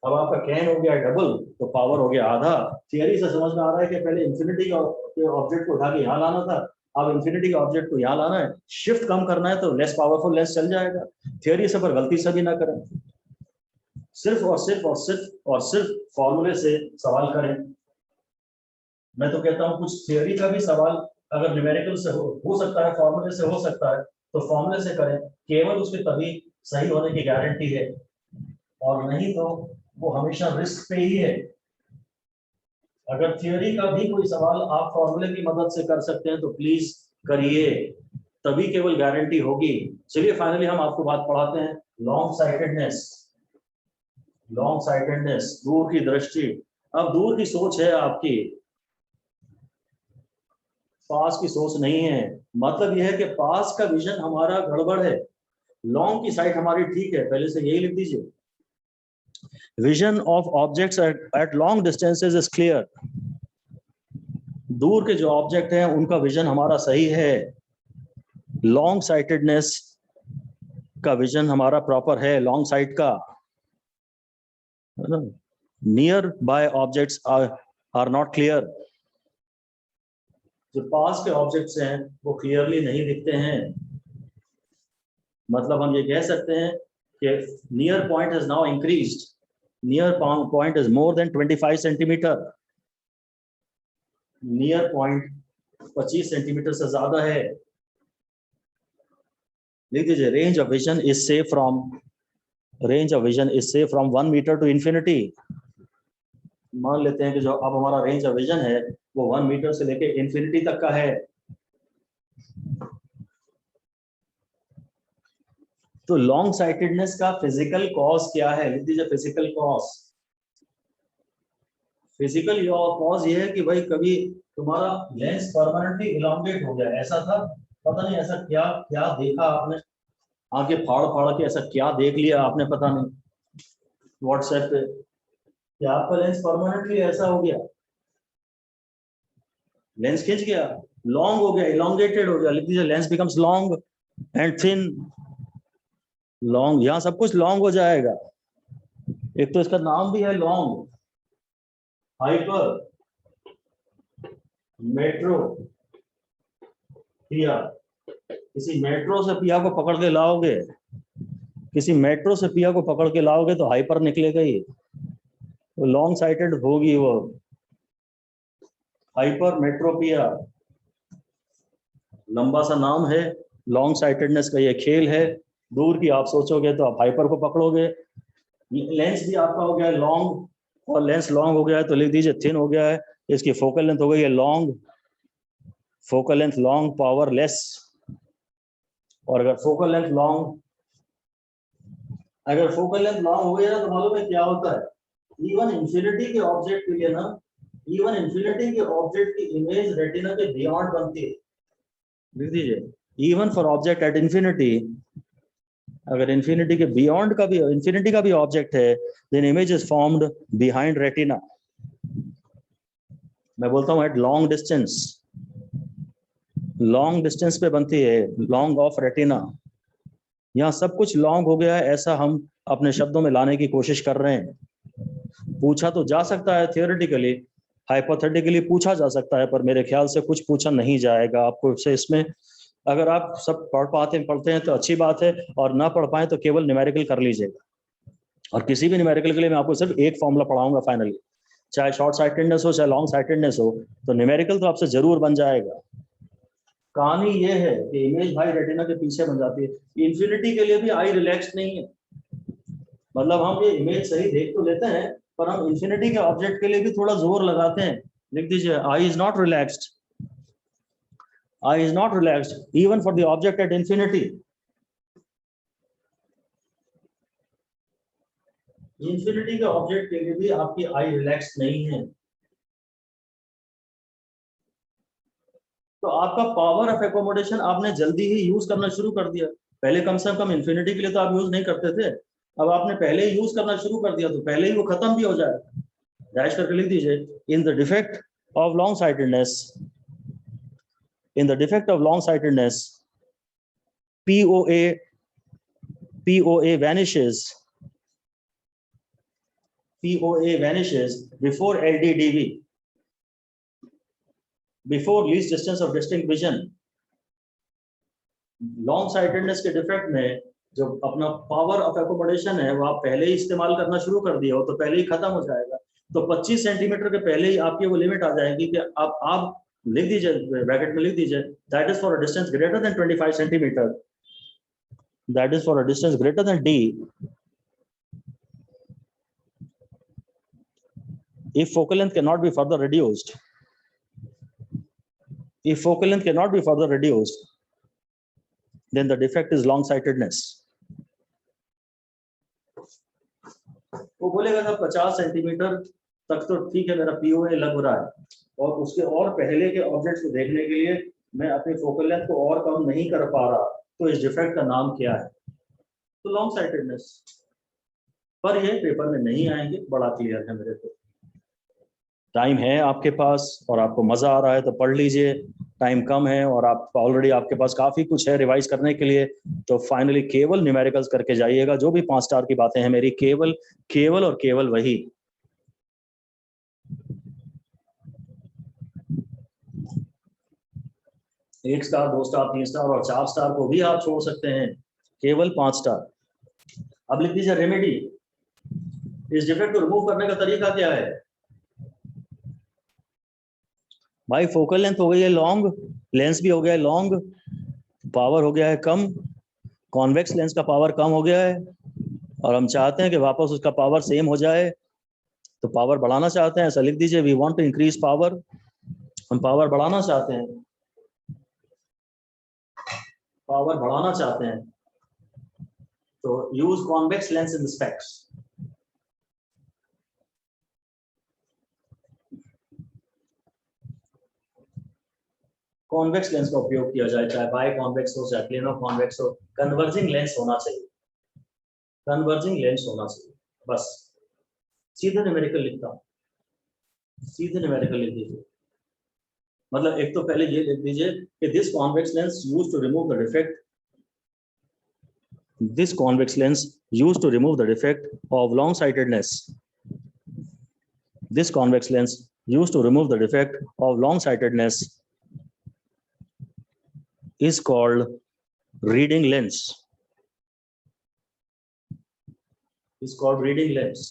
अब आपका कैन हो गया डबल, तो पावर हो गया आधा। थियरी से समझ में आ रहा है कि पहले इंफिनिटी के ऑब्जेक्ट को उठा के यहाँ लाना था, अब इंफिनिटी के ऑब्जेक्ट को यहाँ लाना है, शिफ्ट कम करना है तो लेस पावरफुल लेंस चल जाएगा। थियरी से पर गलती से भी ना करें, सिर्फ और सिर्फ और सिर्फ और सिर्फ फॉर्मूले से सवाल करें। मैं तो कहता हूँ कुछ थियरी का भी सवाल अगर न्यूमेरिकल से हो सकता है, फॉर्मूले से हो सकता है, तो फॉर्मूले से करें, केवल उसके तभी सही होने की गारंटी है, और नहीं तो वो हमेशा रिस्क पे ही है। अगर थियोरी का भी कोई सवाल आप फॉर्मूले की मदद से कर सकते हैं तो प्लीज करिए, तभी केवल गारंटी होगी। चलिए फाइनली हम आपको बात पढ़ाते हैं, लॉन्ग साइटेडनेस। लॉन्ग साइटेडनेस, दूर की दृष्टि। अब दूर की सोच है आपकी, पास की सोच नहीं है। मतलब यह है कि पास का विजन हमारा गड़बड़ है, लॉन्ग की साइट हमारी ठीक है। पहले से यही लिख दीजिए, vision of objects at long distances is clear. दूर के जो ऑब्जेक्ट हैं उनका विजन हमारा सही है, लॉन्ग साइटेडनेस का विजन हमारा प्रॉपर है, लॉन्ग साइट का। Near by objects are not clear. जो पास के ऑब्जेक्ट्स हैं वो क्लियरली नहीं दिखते हैं। मतलब हम ये कह सकते हैं कि near point is now increased, near point is more than 25 centimetre. Near point 25 centimetre से ज्यादा है। लिख दीजिए, रेंज ऑफ विजन इज से from, range of vision is से फ्रॉम 1 मीटर टू इंफिनिटी। मान लेते हैं कि जो अब हमारा रेंज ऑफ विजन है वो 1 मीटर से लेके इंफिनिटी तक का है। तो लॉन्ग साइटेडनेस का फिजिकल कॉज क्या है? लिख दीजिए फिजिकल कॉज। फिजिकल कॉज ये है कि भाई कभी तुम्हारा लेंस परमानेंटली इलॉन्गेट हो गया, ऐसा था, पता नहीं ऐसा क्या क्या देखा आपने, आगे फाड़ फाड़ के ऐसा क्या देख लिया आपने, पता नहीं व्हाट्सएप पे, कि आपका लेंस परमानेंटली ऐसा हो गया, लेंस खिंच गया, लॉन्ग हो गया, इलॉन्गेटेड हो गया। लिख दीजिए lens becomes long and thin. Long, यहां सब कुछ लॉन्ग हो जाएगा। एक तो इसका नाम भी है लॉन्ग, हाइपर मेट्रो पिया। किसी मेट्रो से पिया को पकड़ के लाओगे, किसी मेट्रो से पिया को पकड़ के लाओगे तो हाइपर निकलेगा ही, तो लॉन्ग साइटेड होगी वो, हाइपर मेट्रोपिया। लंबा सा नाम है, लॉन्ग साइटेडनेस का ये खेल है। दूर की आप सोचोगे तो आप हाइपर को पकड़ोगे। लेंस भी आपका हो गया है लॉन्ग, और लेंस लॉन्ग हो गया है तो लिख दीजिए थिन हो गया है। इसकी फोकल लेंथ हो गई है long, focal length long, power less. और अगर फोकल लेंथ लॉन्ग, अगर फोकल लेंथ लॉन्ग हो गया ना तो मालूम है क्या होता है, इवन इंफिनिटी के ऑब्जेक्ट के लिए ना, इवन इंफिनिटी के ऑब्जेक्ट की इमेज रेटिना के बियॉन्ड बनती है। लिख दीजिए, even for object at infinity, अगर इंफिनिटी के बियॉन्ड का भी, इंफिनिटी का भी ऑब्जेक्ट है, then image is formed behind retina. मैं बोलता हूं at long distance, long distance पे बनती है, लॉन्ग ऑफ रेटिना। यहाँ सब कुछ लॉन्ग हो गया है, ऐसा हम अपने शब्दों में लाने की कोशिश कर रहे हैं। पूछा तो जा सकता है थियोरेटिकली, हाइपोथेटिकली पूछा जा सकता है, पर मेरे ख्याल से कुछ पूछा नहीं जाएगा आपको से इसमें। अगर आप सब पढ़ते हैं तो अच्छी बात है, और ना पढ़ पाए तो केवल न्यूमेरिकल कर लीजिएगा। और किसी भी न्यूमेरिकल के लिए मैं आपको सिर्फ एक फॉर्मूला पढ़ाऊंगा फाइनली, चाहे शॉर्ट साइटेडनेस हो चाहे लॉन्ग साइटेडनेस हो, तो न्यूमेरिकल तो आपसे जरूर बन जाएगा। कहानी ये है कि इमेज भाई रेटिना के पीछे बन जाती है। इन्फिनिटी के लिए भी आई रिलैक्स नहीं है, मतलब हम ये इमेज सही देख तो लेते हैं, पर हम इन्फिनिटी के ऑब्जेक्ट के लिए भी थोड़ा जोर लगाते हैं। लिख दीजिए, eye is not relaxed, eye is not relaxed even for the object at infinity. Infinity के ऑब्जेक्ट के लिए भी आपकी आई रिलैक्स नहीं है। तो आपका पावर ऑफ एकोमोडेशन आपने जल्दी ही यूज करना शुरू कर दिया। पहले कम से कम इन्फिनिटी के लिए तो आप यूज नहीं करते थे, अब आपने पहले ही यूज करना शुरू कर दिया, तो पहले ही वो खत्म भी हो जाएगा। डैश करके लिख दीजिए, in the defect of long sightedness, in the defect of long sightedness, POA vanishes before LDDV, before least distance of distinct vision। Long sightedness के डिफेक्ट में जो अपना पावर ऑफ एकोमोडेशन है वो आप पहले ही इस्तेमाल करना शुरू कर दिया हो, तो पहले ही खत्म हो जाएगा। तो 25 सेंटीमीटर के पहले ही आपकी वो लिमिट आ जाएगी कि आप लिख दीजिए, ब्रैकेट में लिख दीजिए, that is for a distance greater than 25 centimetre, that is for a distance greater than D, if focal length cannot be further reduced, if focal length cannot be further reduced, then the defect is long sightedness। वो बोलेगा sir 50 centimetre तक तो ठीक है, मेरा POA लग रहा है, और उसके और पहले के ऑब्जेक्ट्स को देखने के लिए मैं अपनी फोकल लेंथ को और कम नहीं कर पा रहा, तो इस डिफेक्ट का नाम क्या है? तो लॉन्ग साइटेडनेस। पर ये पेपर में नहीं आएंगे, बड़ा क्लियर है मेरे को। टाइम है आपके पास और आपको मजा आ रहा है तो पढ़ लीजिए, टाइम कम है और आप ऑलरेडी आपके पास काफी कुछ है रिवाइज करने के लिए, तो फाइनली केवल न्यूमेरिकल्स करके जाइएगा। जो भी 5 स्टार की बातें हैं मेरी, केवल और केवल वही। एक स्टार, 2 स्टार, 3 स्टार और 4 स्टार को भी आप छोड़ सकते हैं, केवल 5 स्टार। अब लिख दीजिए रेमेडी। इस डिफेक्ट को रिमूव करने का तरीका क्या है? भाई फोकल लेंथ हो गई है लॉन्ग, लेंस भी हो गया है लॉन्ग, पावर हो गया है कम, कॉन्वेक्स लेंस का पावर कम हो गया है, और हम चाहते हैं कि वापस उसका पावर सेम हो जाए, तो पावर बढ़ाना चाहते हैं। ऐसा लिख दीजिए, we want to increase power, हम पावर बढ़ाना चाहते हैं, पावर बढ़ाना चाहते हैं, तो use convex lens in the specs. Convex lens का उपयोग किया जाए, चाहे बाय कॉन्वेक्स हो चाहे प्लेनो कॉन्वेक्स हो, कन्वर्जिंग लेंस होना चाहिए, कन्वर्जिंग लेंस होना चाहिए, बस। सीधे न्यूमेरिकल लिखता हूं, सीधे न्यूमेरिकल लिख दीजिए। मतलब एक तो पहले ये लिख दीजिए कि this convex lens used to remove the defect, this convex lens used to remove the defect of long sightedness, this convex lens used to remove the defect of long sightedness is called reading lens, is called reading lens।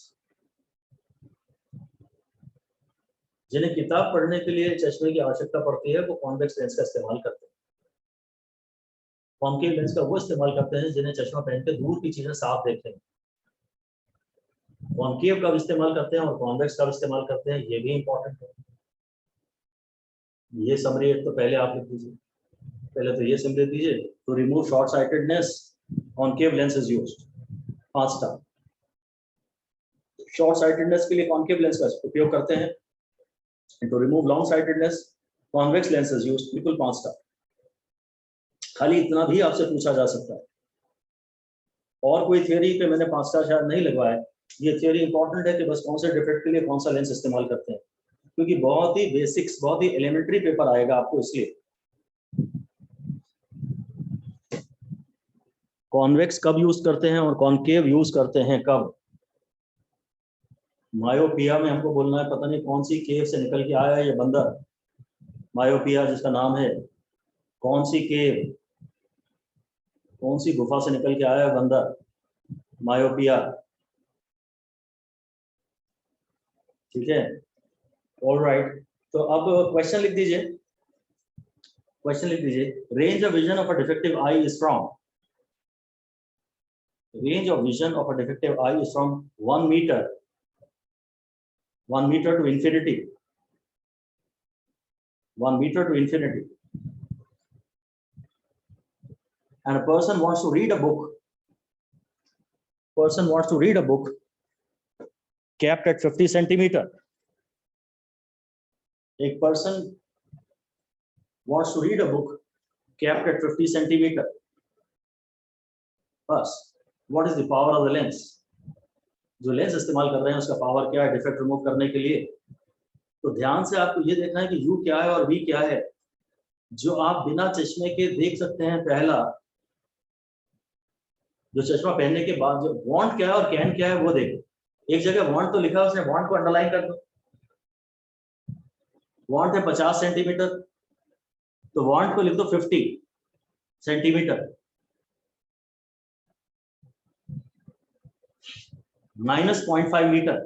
जिन्हें किताब पढ़ने के लिए चश्मे की आवश्यकता पड़ती है वो कॉन्वेक्स लेंस का इस्तेमाल करते हैं, कॉन्केव लेंस का वो इस्तेमाल करते हैं जिन्हें चश्मा पहन के दूर की चीजें साफ देखते हैं। कॉन्केव का भी इस्तेमाल करते हैं और कॉन्वेक्स का भी इस्तेमाल करते हैं, ये भी इंपॉर्टेंट है। ये समरी एक तो पहले आप लिख दीजिए, पहले तो ये समझ दीजिए, to remove short sightedness concave lens is used, 5 star. Short sightedness के लिए कॉन्केव लेंस का उपयोग करते हैं, to remove long sightedness convex lens is used, बिल्कुल 5 स्टार। खाली इतना भी आपसे पूछा जा सकता है, और कोई थ्योरी पे मैंने 5 स्टार शायद नहीं लगवाया। ये थ्योरी इंपॉर्टेंट है कि बस कौन से डिफेक्ट के लिए कौन सा लेंस इस्तेमाल करते हैं, क्योंकि बहुत ही बेसिक्स, बहुत ही एलिमेंट्री पेपर आएगा आपको, इसलिए कॉन्वेक्स कब यूज करते हैं और कॉनकेव यूज करते हैं कब? मायोपिया में हमको बोलना है पता नहीं कौन सी केव से निकल के आया है ये बंदर, मायोपिया जिसका नाम है, कौन सी केव, कौन सी गुफा से निकल के आया है बंदर, मायोपिया। ठीक है, ऑलराइट। तो अब क्वेश्चन लिख दीजिए, क्वेश्चन लिख दीजिए। Range of vision of a defective eye is from, range of vision of a defective eye is from 1 metre, 1 meter to infinity, 1 meter to infinity. And a person wants to read a book, person wants to read a book capped at 50 centimeter. A person wants to read a book capped at 50 centimeter. First, what is the power of the lens? जो lens इस्तेमाल कर रहे हैं उसका power क्या है defect remove करने के लिए? तो ध्यान से आपको ये देखना है कि U क्या है और V क्या है, जो आप बिना चश्मे के देख सकते हैं। पहला, जो चश्मा पहनने के बाद जो वॉन्ट क्या है और कैन क्या है वो देखो। एक जगह वॉन्ट तो लिखा है, उसने वॉन्ट को अंडरलाइन कर दो। वॉन्ट है 50 सेंटीमीटर, तो वॉन्ट को लिख दो 50 सेंटीमीटर। -0.5 मीटर।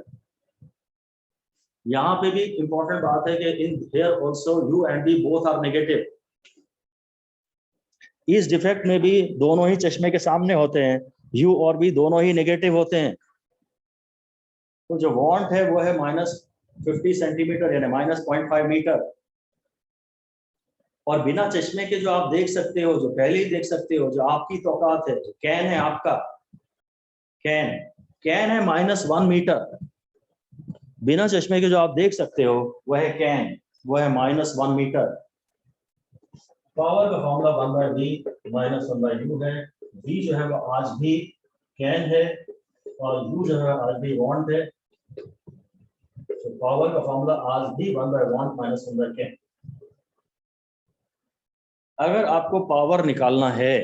यहां पे भी इंपॉर्टेंट बात है कि in here also U and V both are negative. इस डिफेक्ट में भी दोनों ही चश्मे के सामने होते हैं, U और V दोनों ही नेगेटिव होते हैं। तो जो वॉन्ट है वो है -50 सेंटीमीटर यानी -0.5 मीटर। और बिना चश्मे के जो आप देख सकते हो, जो पहले ही देख सकते हो, जो आपकी तौकात है, जो कैन है आपका, कैन है -1 मीटर। बिना चश्मे के जो आप देख सकते हो वह है कैन, वो है -1 मीटर। पावर का फॉर्मूला 1/V -1/U है। V जो है वो आज भी कैन है और U जो है आज भी वॉन्ट है। तो पावर का फॉर्मूला आज भी 1/1 -1/कैन। अगर आपको पावर निकालना है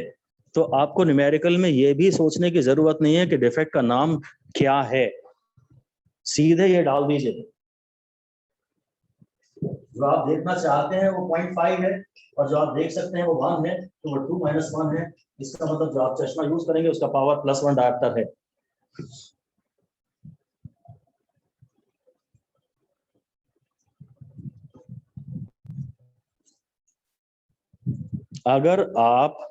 तो आपको न्यूमेरिकल में ये भी सोचने की जरूरत नहीं है कि डिफेक्ट का नाम क्या है, सीधे ये डाल दीजिए। जो आप देखना चाहते हैं वो 0.5 है और जो आप देख सकते हैं वो 1 है, तो वो 2 - 1 है। इसका मतलब जो आप चश्मा यूज करेंगे उसका पावर +1 डायोप्टर है। अगर आप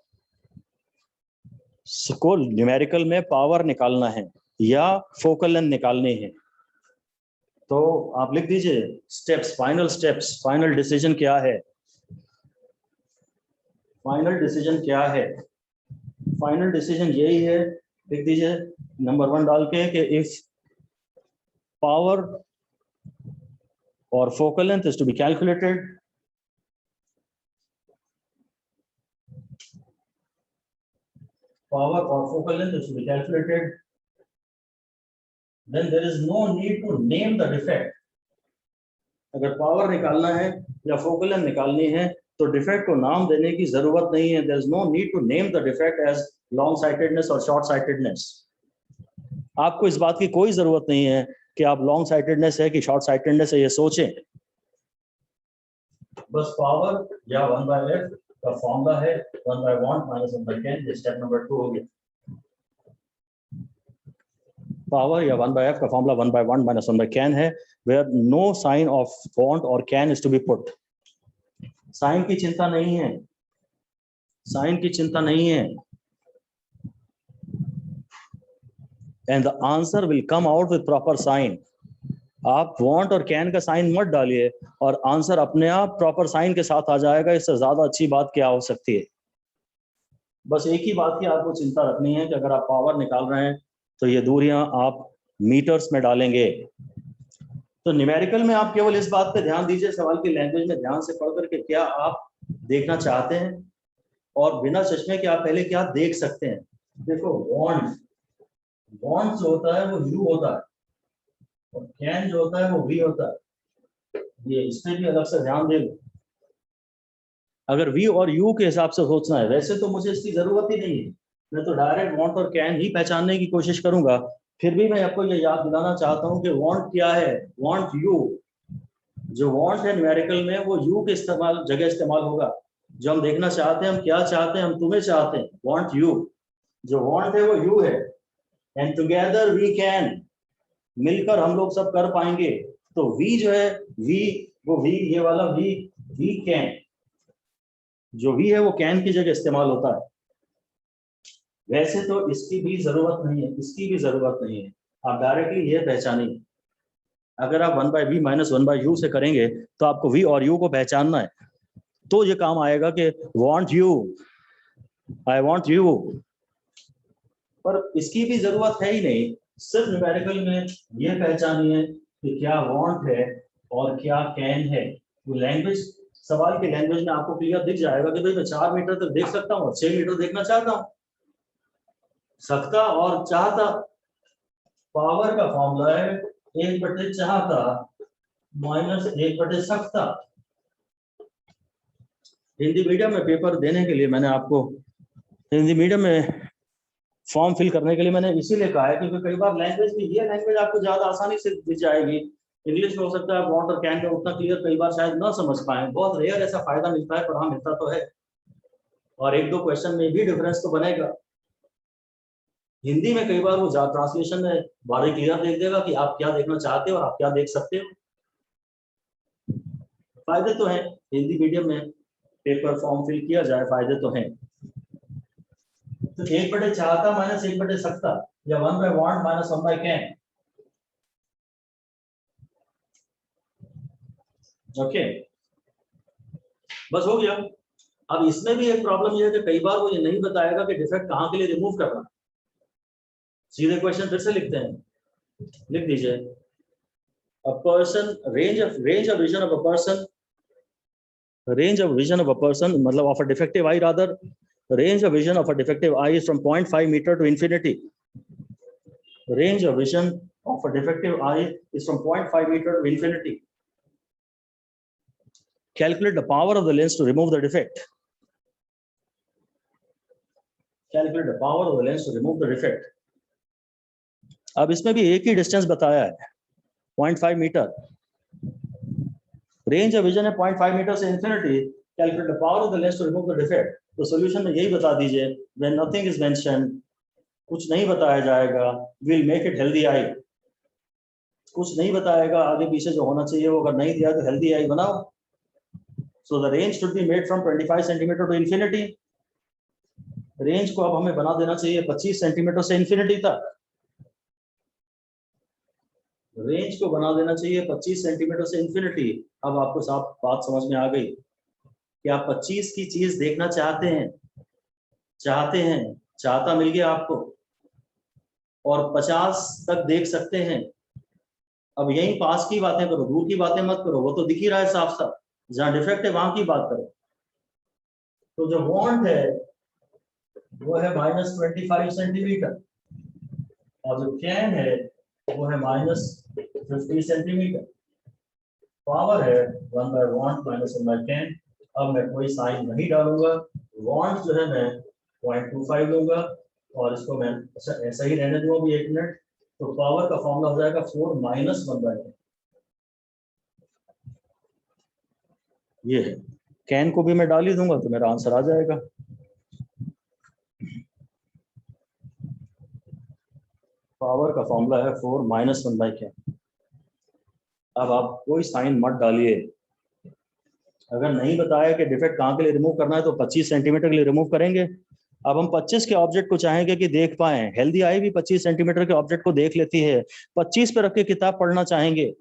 को न्यूमेरिकल में पावर निकालना है या फोकल लेंथ निकालनी है तो आप लिख दीजिए steps, final steps, final decision क्या है, फाइनल डिसीजन क्या है। फाइनल डिसीजन यही है, लिख दीजिए नंबर 1 डाल के कि इफ पावर और focal length is to be calculated, power or focal length is to be calculated, then there is no need to name the defect. अगर पावर निकालना है या फोकल लेंथ निकालनी है तो डिफेक्ट को नाम देने की जरूरत नहीं है। there is no need to name the defect as long sightedness और short sightedness. आपको इस बात की कोई जरूरत नहीं है कि आप लॉन्ग साइटेडनेस है कि शॉर्ट साइटेडनेस है ये सोचें। बस पावर या 1/f का फॉर्मूला है 1/1 -1/10। ये स्टेप नंबर 2 हो गया। पावर या 1/f का फॉर्मूला 1/1 -1/can है, where no sign of want or can is to be put. Sign की चिंता नहीं है, साइन की चिंता नहीं है। And the answer will come out with proper sign. आप want और can का साइन मत डालिए और आंसर अपने आप प्रॉपर साइन के साथ आ जाएगा। इससे ज्यादा अच्छी बात क्या हो सकती है। बस एक ही बात की आपको चिंता रखनी है कि अगर आप पावर निकाल रहे हैं तो ये दूरियां आप मीटर्स में डालेंगे। तो न्यूमेरिकल में आप केवल इस बात पे ध्यान दीजिए, सवाल की लैंग्वेज में ध्यान से पढ़ करके क्या आप देखना चाहते हैं और बिना चश्मे के आप पहले क्या देख सकते हैं। देखो want जो होता है वो U होता है और can जो होता है वो V होता है। ये इस पे भी अलग से ध्यान देंगे। अगर V और U के हिसाब से सोचना है, वैसे तो मुझे इसकी जरूरत ही नहीं है, मैं तो डायरेक्ट वांट और कैन ही पहचानने की कोशिश करूंगा। फिर भी मैं आपको ये याद दिलाना चाहता हूं कि वांट क्या है, वांट यू। जो वांट है न्यूमेरिकल में वो यू के इस्तेमाल जगह इस्तेमाल होगा। जो हम देखना चाहते हैं, हम क्या चाहते हैं, हम तुम्हें चाहते हैं, वांट यू। जो वांट है वो यू है। एंड टुगेदर वी कैन, मिलकर हम लोग सब कर पाएंगे। तो वी जो है, वी, वो वी, ये वाला वी कैन, जो वी है वो कैन की जगह इस्तेमाल होता है। वैसे तो इसकी भी जरूरत नहीं है, इसकी भी जरूरत नहीं है, आप डायरेक्टली ये पहचानेंगे। अगर आप 1/v माइनस 1/u से करेंगे तो आपको v और u को पहचानना है, तो ये काम आएगा कि want you, I want you। पर इसकी भी जरूरत है ही नहीं, सिर्फ न्यूमेरिकल में ये पहचानिए कि क्या want है और क्या can है। वो लैंग्वेज, सवाल की लैंग्वेज में आपको क्लियर दिख जाएगा कि भाई मैं 4 मीटर तक देख सकता हूँ, 6 मीटर देखना चाहता हूँ। सकता और चाहता, पावर का फॉर्मूला है 1/4 चाहता माइनस 1/4 सकता। हिंदी मीडियम में पेपर देने के लिए मैंने आपको, हिंदी मीडियम में फॉर्म फिल करने के लिए मैंने इसीलिए कहा है क्योंकि कई बार लैंग्वेज में ये लैंग्वेज आपको ज्यादा आसानी से दिख जाएगी। इंग्लिश में हो सकता है वांट और कैन का उतना क्लियर कई बार शायद ना समझ पाए, बहुत रेयर ऐसा फायदा मिलता है, पर हाँ मिलता तो है। और 1-2 क्वेश्चन में भी डिफरेंस तो बनेगा। हिंदी में कई बार वो ट्रांसलेशन में बारी क्लियर देख देगा कि आप क्या देखना चाहते हो और आप क्या देख सकते हो। फायदे तो हैं, हिंदी मीडियम में पेपर फॉर्म फिल किया जाए, फायदे तो हैं। तो 1/4 चाहता माइनस 1/4 सकता, या 1/want माइनस 1/can। ओके, बस हो गया। अब इसमें भी एक प्रॉब्लम ये है कि कई बार वो ये नहीं बताएगा कि डिफेक्ट कहाँ के लिए रिमूव करना। सीधे क्वेश्चन फिर से लिखते हैं, लिख दीजिए। A person, range of vision of a person, range of vision of a person, मतलब of a defective eye rather, range of vision of a defective eye is from 0.5 meter to infinity. Range of vision of a defective eye is from 0.5 meter to infinity. Calculate the power of the lens to remove the defect. Calculate the power of the lens to remove the defect. अब इसमें भी एक ही distance बताया है, 0.5 metre. Range of vision है 0.5 metre से infinity. Calculate the power of the lens to remove the defect. तो solution में यही बता दीजिए, व्हेन नथिंग इज मेंशन्ड, कुछ नहीं बताया जाएगा, will make it healthy I. कुछ नहीं बताएगा, आगे पीछे जो होना चाहिए वो अगर नहीं दिया तो हेल्दी आई बनाओ। So the range should be made from 25 centimetres to infinity. Range को अब हमें बना देना चाहिए 25 सेंटीमीटर से इंफिनिटी तक। रेंज को बना देना चाहिए 25 सेंटीमीटर से इंफिनिटी। अब आपको साफ बात समझ में आ गई कि आप 25 की चीज देखना चाहते हैं, चाहता मिल गया आपको, और 50 तक देख सकते हैं। अब यही पास की बातें करो, दूर की बातें मत करो, वो तो दिख ही रहा है साफ साफ। जहां डिफेक्ट है वहां की बात करो। तो जो वांट है वो है -25 सेंटीमीटर, और जो कैन है वो है -50 सेंटीमीटर। पावर है 1/want माइनस 1/can। अब मैं कोई साइन नहीं डालूंगा, वांट जो है मैं 0.25 लूंगा और इसको मैं ऐसा ही रहने दूंगा भी 1 मिनट। तो पावर का फॉर्मूला हो जाएगा 4 - 1/10। ये है, कैन को भी मैं डाल ही दूंगा तो मेरा आंसर आ जाएगा। पावर का फॉर्मूला है 4 - 1/10। अब आप कोई साइन मत डालिए। अगर नहीं बताया कि डिफेक्ट कहाँ के लिए रिमूव करना है तो 25 सेंटीमीटर के लिए रिमूव करेंगे। अब हम 25 के ऑब्जेक्ट को चाहेंगे कि देख पाए। हेल्दी आई भी 25 सेंटीमीटर के ऑब्जेक्ट को देख लेती है। 25 पे रख के किताब पढ़ना चाहेंगे,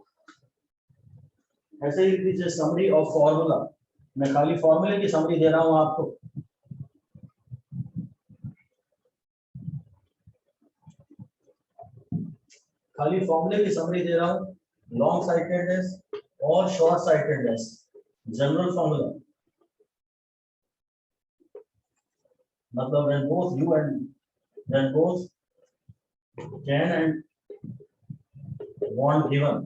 ऐसे ही लिख दीजिए समरी ऑफ फॉर्मूला। मैं खाली फॉर्मूले की समरी दे रहा हूं आपको। खाली फॉर्मूले की समरी दे रहा हूं। लॉन्ग साइटेडनेस और शॉर्ट साइटेडनेस, जनरल फॉर्मूला, मतलब when both you and when both can and want given।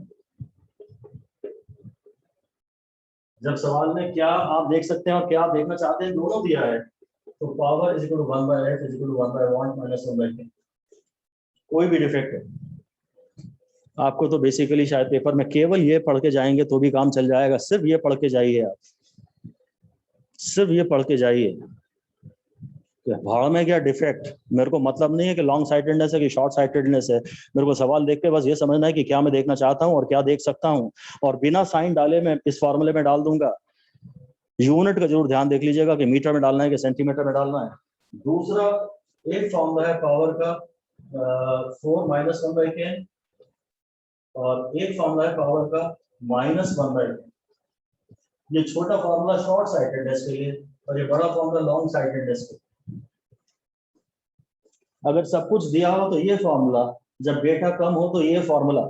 जब सवाल में क्या आप देख सकते हैं और क्या आप देखना चाहते हैं दोनों दिया है, तो power is equal to 1/f is equal to 1/1 minus 1/k। कोई भी डिफेक्ट है आपको तो बेसिकली शायद पेपर में केवल ये पढ़ के जाएंगे तो भी काम चल जाएगा। सिर्फ ये पढ़ के जाइए आप, सिर्फ ये पढ़ के जाइए। भाड़ में क्या डिफेक्ट, मेरे को मतलब नहीं है कि लॉन्ग साइटेडनेस है कि शॉर्ट साइटेडनेस है। मेरे को सवाल देख के बस ये समझना है कि क्या मैं देखना चाहता हूँ और क्या देख सकता हूँ, और बिना साइन डाले मैं इस फॉर्मूले में डाल दूंगा। यूनिट का जरूर ध्यान देख लीजिएगा कि मीटर में डालना है कि सेंटीमीटर में डालना है। दूसरा एक फॉर्मूला है पावर का 4 माइनस 1/k, और एक फॉर्मूला है पावर का माइनस 1/k। ये छोटा फॉर्मूला शॉर्ट साइटेडनेस के लिए और ये बड़ा फॉर्मूला लॉन्ग साइटेडनेस के लिए। अगर सब कुछ दिया हो तो ये फॉर्मूला, जब डेटा कम हो तो ये फॉर्मूला।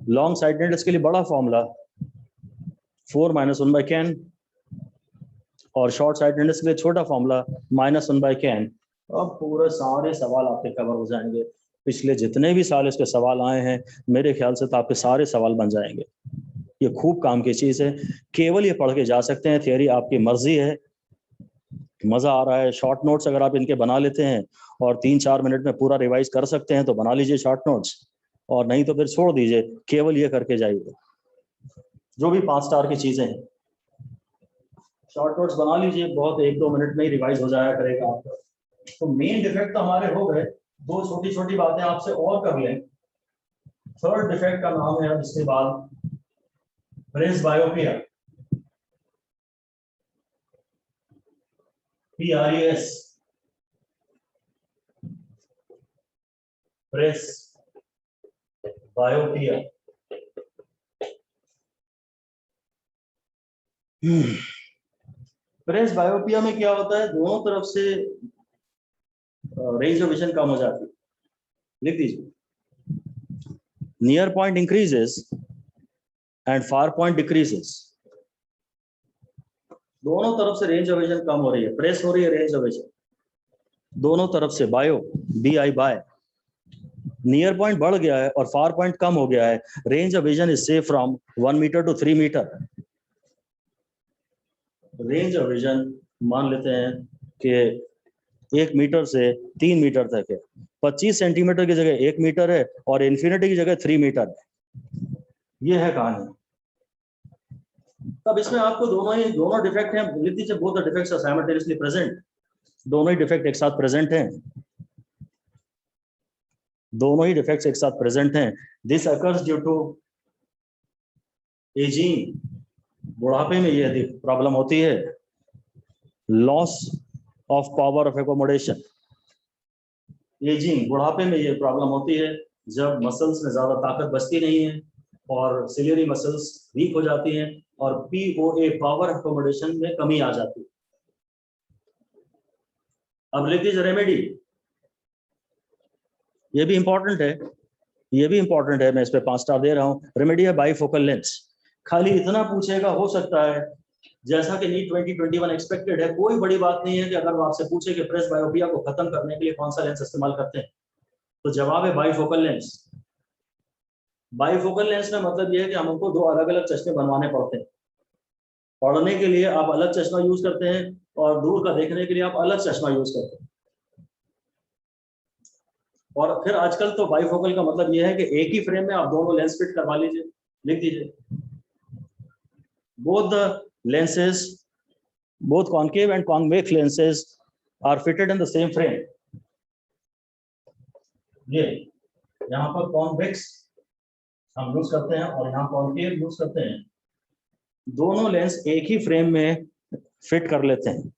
लॉन्ग साइटेडनेस के लिए बड़ा फॉर्मूला 4 माइनस 1/k, और शॉर्ट साइटेडनेस के लिए छोटा फॉर्मूला माइनस 1/k। अब पूरे सारे सवाल आपके कवर हो जाएंगे। पिछले जितने भी साल इसके सवाल आए हैं मेरे ख्याल से तो आपके सारे सवाल बन जाएंगे। ये खूब काम की चीज है, केवल ये पढ़ के जा सकते हैं। थियरी आपकी मर्जी है, मजा आ रहा है। शॉर्ट नोट्स अगर आप इनके बना लेते हैं और 3-4 मिनट में पूरा रिवाइज कर सकते हैं तो बना लीजिए शॉर्ट नोट्स, और नहीं तो फिर छोड़ दीजिए, केवल ये करके जाइए। जो भी 5 स्टार की चीजें हैं शॉर्ट नोट्स बना लीजिए, बहुत 1-2 मिनट में ही रिवाइज हो जाया करेगा आपका। तो मेन डिफेक्ट तो हमारे हो गए, 2 छोटी छोटी बातें आपसे और कर लें। थर्ड डिफेक्ट का नाम है अब इसके बाद प्रेसबायोपिया, PRES, प्रेसबायोपिया। प्रेसबायोपिया में क्या होता है, दोनों तरफ से रेंज ऑफ विजन कम हो जाती है। लिख दीजिए, near point increases and far point decreases. दोनों तरफ से रेंज ऑफ विजन कम हो रही है, प्रेस हो रही है रेंज ऑफ विजन दोनों तरफ से। बायो BI बाय, नियर पॉइंट बढ़ गया है और फार पॉइंट कम हो गया है। रेंज ऑफ विजन इज से from 1 metre to 3 metre. Range of vision मान लेते हैं कि 1 मीटर से 3 मीटर तक है, 25 सेंटीमीटर की जगह 1 मीटर है और इन्फिनिटी की जगह 3 मीटर है। ये है कहानी। तब इसमें आपको दोनों डिफेक्ट हैं, लिख दीजिए both the defects are simultaneously present. दोनों ही डिफेक्ट एक साथ प्रेजेंट हैं, दोनों ही डिफेक्ट्स एक साथ प्रेजेंट हैं। This occurs due to ageing, बुढ़ापे में ये प्रॉब्लम होती है। Loss of power of accommodation, ageing, बुढ़ापे में ये प्रॉब्लम होती है जब मसल्स में ज्यादा ताकत बचती नहीं है और सिलियरी मसल्स वीक हो जाती हैं और POA पावर एकोमोडेशन में कमी आ जाती है। अब लिख दीजिए रेमेडी, ये भी इंपॉर्टेंट है, ये भी इंपॉर्टेंट है, मैं इस पे 5 स्टार दे रहा हूँ। रेमेडी है बाइफोकल लेंस। खाली इतना पूछेगा, हो सकता है जैसा कि नीट 2021 एक्सपेक्टेड है, कोई बड़ी बात नहीं है कि अगर वो आपसे पूछे कि प्रेसबायोपिया को खत्म करने के लिए कौन सा लेंस इस्तेमाल करते हैं, तो जवाब है बाइफोकल लेंस। बाइफोकल लेंस में मतलब ये है कि हमको 2 अलग अलग चश्मे बनवाने पड़ते हैं। पढ़ने के लिए आप अलग चश्मा यूज करते हैं और दूर का देखने के लिए आप अलग चश्मा यूज करते हैं। और फिर आजकल तो बाइफोकल का मतलब ये है कि एक ही फ्रेम में आप दोनों लेंस फिट करवा लीजिए। लिख दीजिए, both the lenses, both concave and convex lenses are fitted in the same frame. ये यहाँ पर कॉन्वेक्स हम यूज करते हैं और यहाँ कॉन्केव यूज करते हैं। दोनों लेंस एक ही फ्रेम में फिट कर लेते हैं,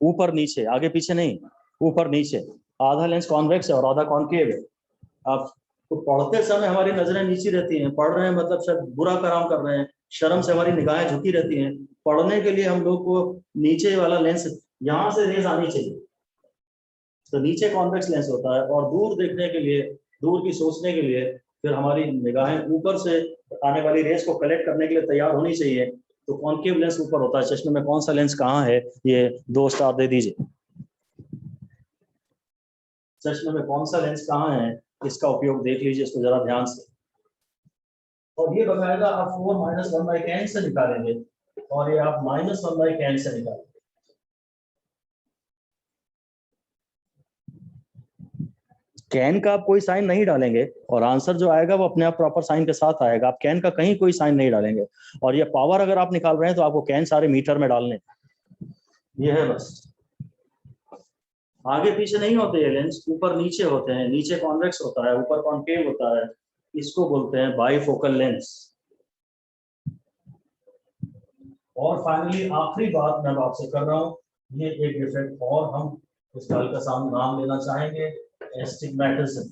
ऊपर नीचे, आगे पीछे नहीं, ऊपर नीचे। आधा लेंस कॉन्वेक्स है और आधा कॉन्केव है। आप तो पढ़ते समय हमारी नजरें नीचे रहती हैं, पढ़ रहे हैं मतलब शायद बुरा काम कर रहे हैं, शर्म से हमारी निगाहें झुकी रहती हैं। पढ़ने के लिए हम लोग को नीचे वाला लेंस, यहाँ से रेज आनी चाहिए, तो नीचे कॉन्वेक्स लेंस होता है। और दूर देखने के लिए, दूर की सोचने के लिए फिर हमारी निगाहें ऊपर से आने वाली रेज को कलेक्ट करने के लिए तैयार होनी चाहिए, तो कॉन्केव लेंस ऊपर होता है। चश्मे में कौन सा लेंस कहाँ है, ये 2 स्टार दे दीजिए। चश्मे में कौन सा लेंस कहाँ है, इसका उपयोग देख लीजिए, इसको जरा ध्यान से। और ये बकायदा आप 4 - 1/10 से निकालेंगे और ये आप -1/can से निकालेंगे। कैन का आप कोई साइन नहीं डालेंगे और आंसर जो आएगा वो अपने आप प्रॉपर साइन के साथ आएगा। आप कैन का कहीं कोई साइन नहीं डालेंगे। और ये पावर अगर आप निकाल रहे हैं तो आपको कैन सारे मीटर में डालने, ये है बस। आगे पीछे नहीं होते ये लेंस, ऊपर नीचे होते हैं। नीचे कॉन्वेक्स होता है, ऊपर कॉन्केव होता है। इसको बोलते हैं बाइफोकल लेंस। और फाइनली आखिरी बात मैं आपसे कर रहा हूँ, ये एक डिफेक्ट और हम इसका हल्का सा नाम लेना चाहेंगे, एस्टिग्मेटिज्म।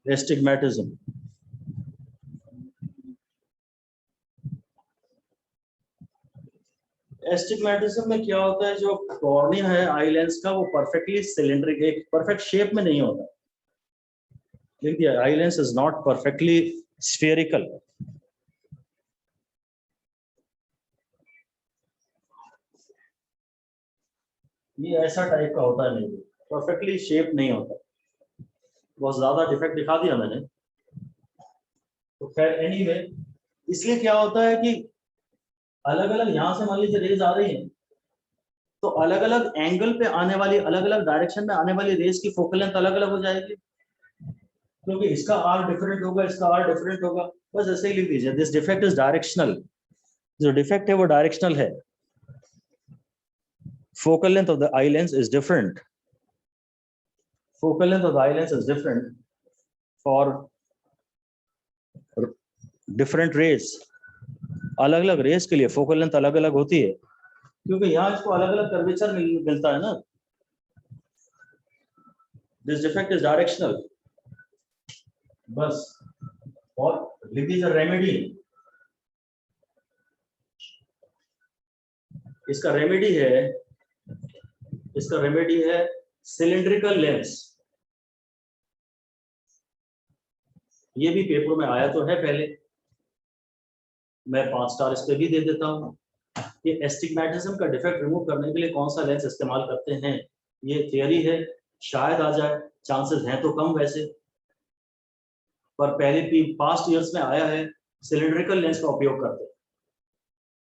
एस्टिग्मेटिज्म एस्टिग्मेटिज्म में क्या होता है, जो कॉर्निया है आई लेंस का, वो परफेक्टली सिलेंड्रिक, एक परफेक्ट शेप में नहीं होता। देखिए, आई lens is not perfectly spherical. ये ऐसा टाइप का होता है, नहीं परफेक्टली शेप नहीं होता। बहुत ज्यादा डिफेक्ट दिखा दिया मैंने। तो खैर एनीवे, इसलिए क्या होता है कि अलग अलग, यहां से मान लीजिए रेज आ रही है, तो अलग अलग एंगल पे आने वाली, अलग अलग डायरेक्शन में आने वाली रेज की फोकल लेंथ अलग अलग हो जाएगी, क्योंकि इसका आर डिफरेंट होगा, इसका आर डिफरेंट होगा। बस ऐसे ही लिख दीजिए, दिस डिफेक्ट इज डायरेक्शनल। जो डिफेक्ट है वो डायरेक्शनल है। focal length of the eye lens is different. Focal length of the eye lens is different for different rays. अलग अलग रेस के लिए फोकल लेंथ अलग अलग होती है, क्योंकि यहाँ इसको अलग अलग कर्वेचर मिलता है ना। This defect is directional. बस, और लिख दीजिए रेमेडी। इसका रेमेडी है सिलिंड्रिकल लेंस। ये भी पेपर में आया तो है पहले, मैं 5 स्टार इस पे भी दे देता हूँ। ये एस्टिग्मेटिज्म का डिफेक्ट रिमूव करने के लिए कौन सा लेंस इस्तेमाल करते हैं, ये थियरी है, शायद आ जाए, चांसेस हैं तो कम वैसे, पर पहले पास्ट ईयर्स में आया है सिलिंड्रिकल लेंस का उपयोग करते हैं।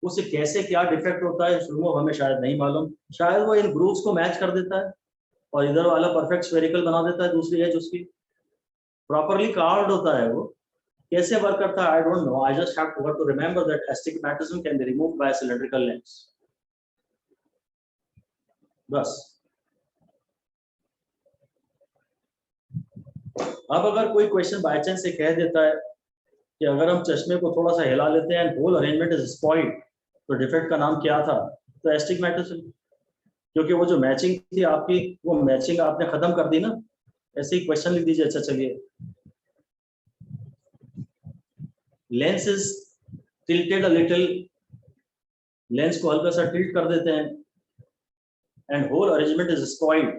उसे कैसे क्या डिफेक्ट होता है शुरू हमें शायद नहीं मालूम। शायद वो इन ग्रूव्स को मैच कर देता है और इधर वाला परफेक्ट स्फेरिकल बना देता है, दूसरी एज उसकी प्रॉपरली कार्व्ड होता है। वो कैसे वर्क करता है I don't know. I just have to remember that astigmatism can be removed by cylindrical lens. बस। अब अगर कोई क्वेश्चन बाय चांस से कह देता है कि अगर हम चश्मे को थोड़ा सा हिला लेते हैं and whole arrangement is spoiled, तो डिफेक्ट का नाम क्या था, तो एस्टिग्मेटिज्म। क्योंकि वो जो मैचिंग थी आपकी, वो मैचिंग आपने खत्म कर दी ना। ऐसे ही क्वेश्चन लिख दीजिए। अच्छा चलिए, lens is tilted a little, lens को हल्का सा टिल्ट कर देते हैं, and whole arrangement is spoiled,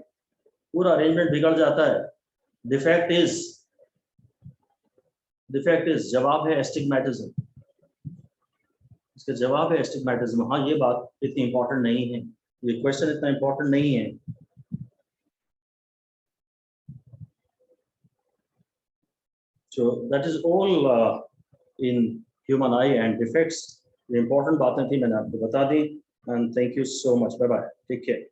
पूरा अरेंजमेंट बिगड़ जाता है। डिफेक्ट इज जवाब है एस्टिग्मेटिज्म। इसका जवाब है एस्टिग्मेटिज्म। हाँ, ये बात इतनी इंपॉर्टेंट नहीं है, ये क्वेश्चन इतना इंपॉर्टेंट नहीं है। So that is all in human eye and defects. ये important बातें थी, मैंने आपको बता दी। And thank you so much. Bye bye. Take care.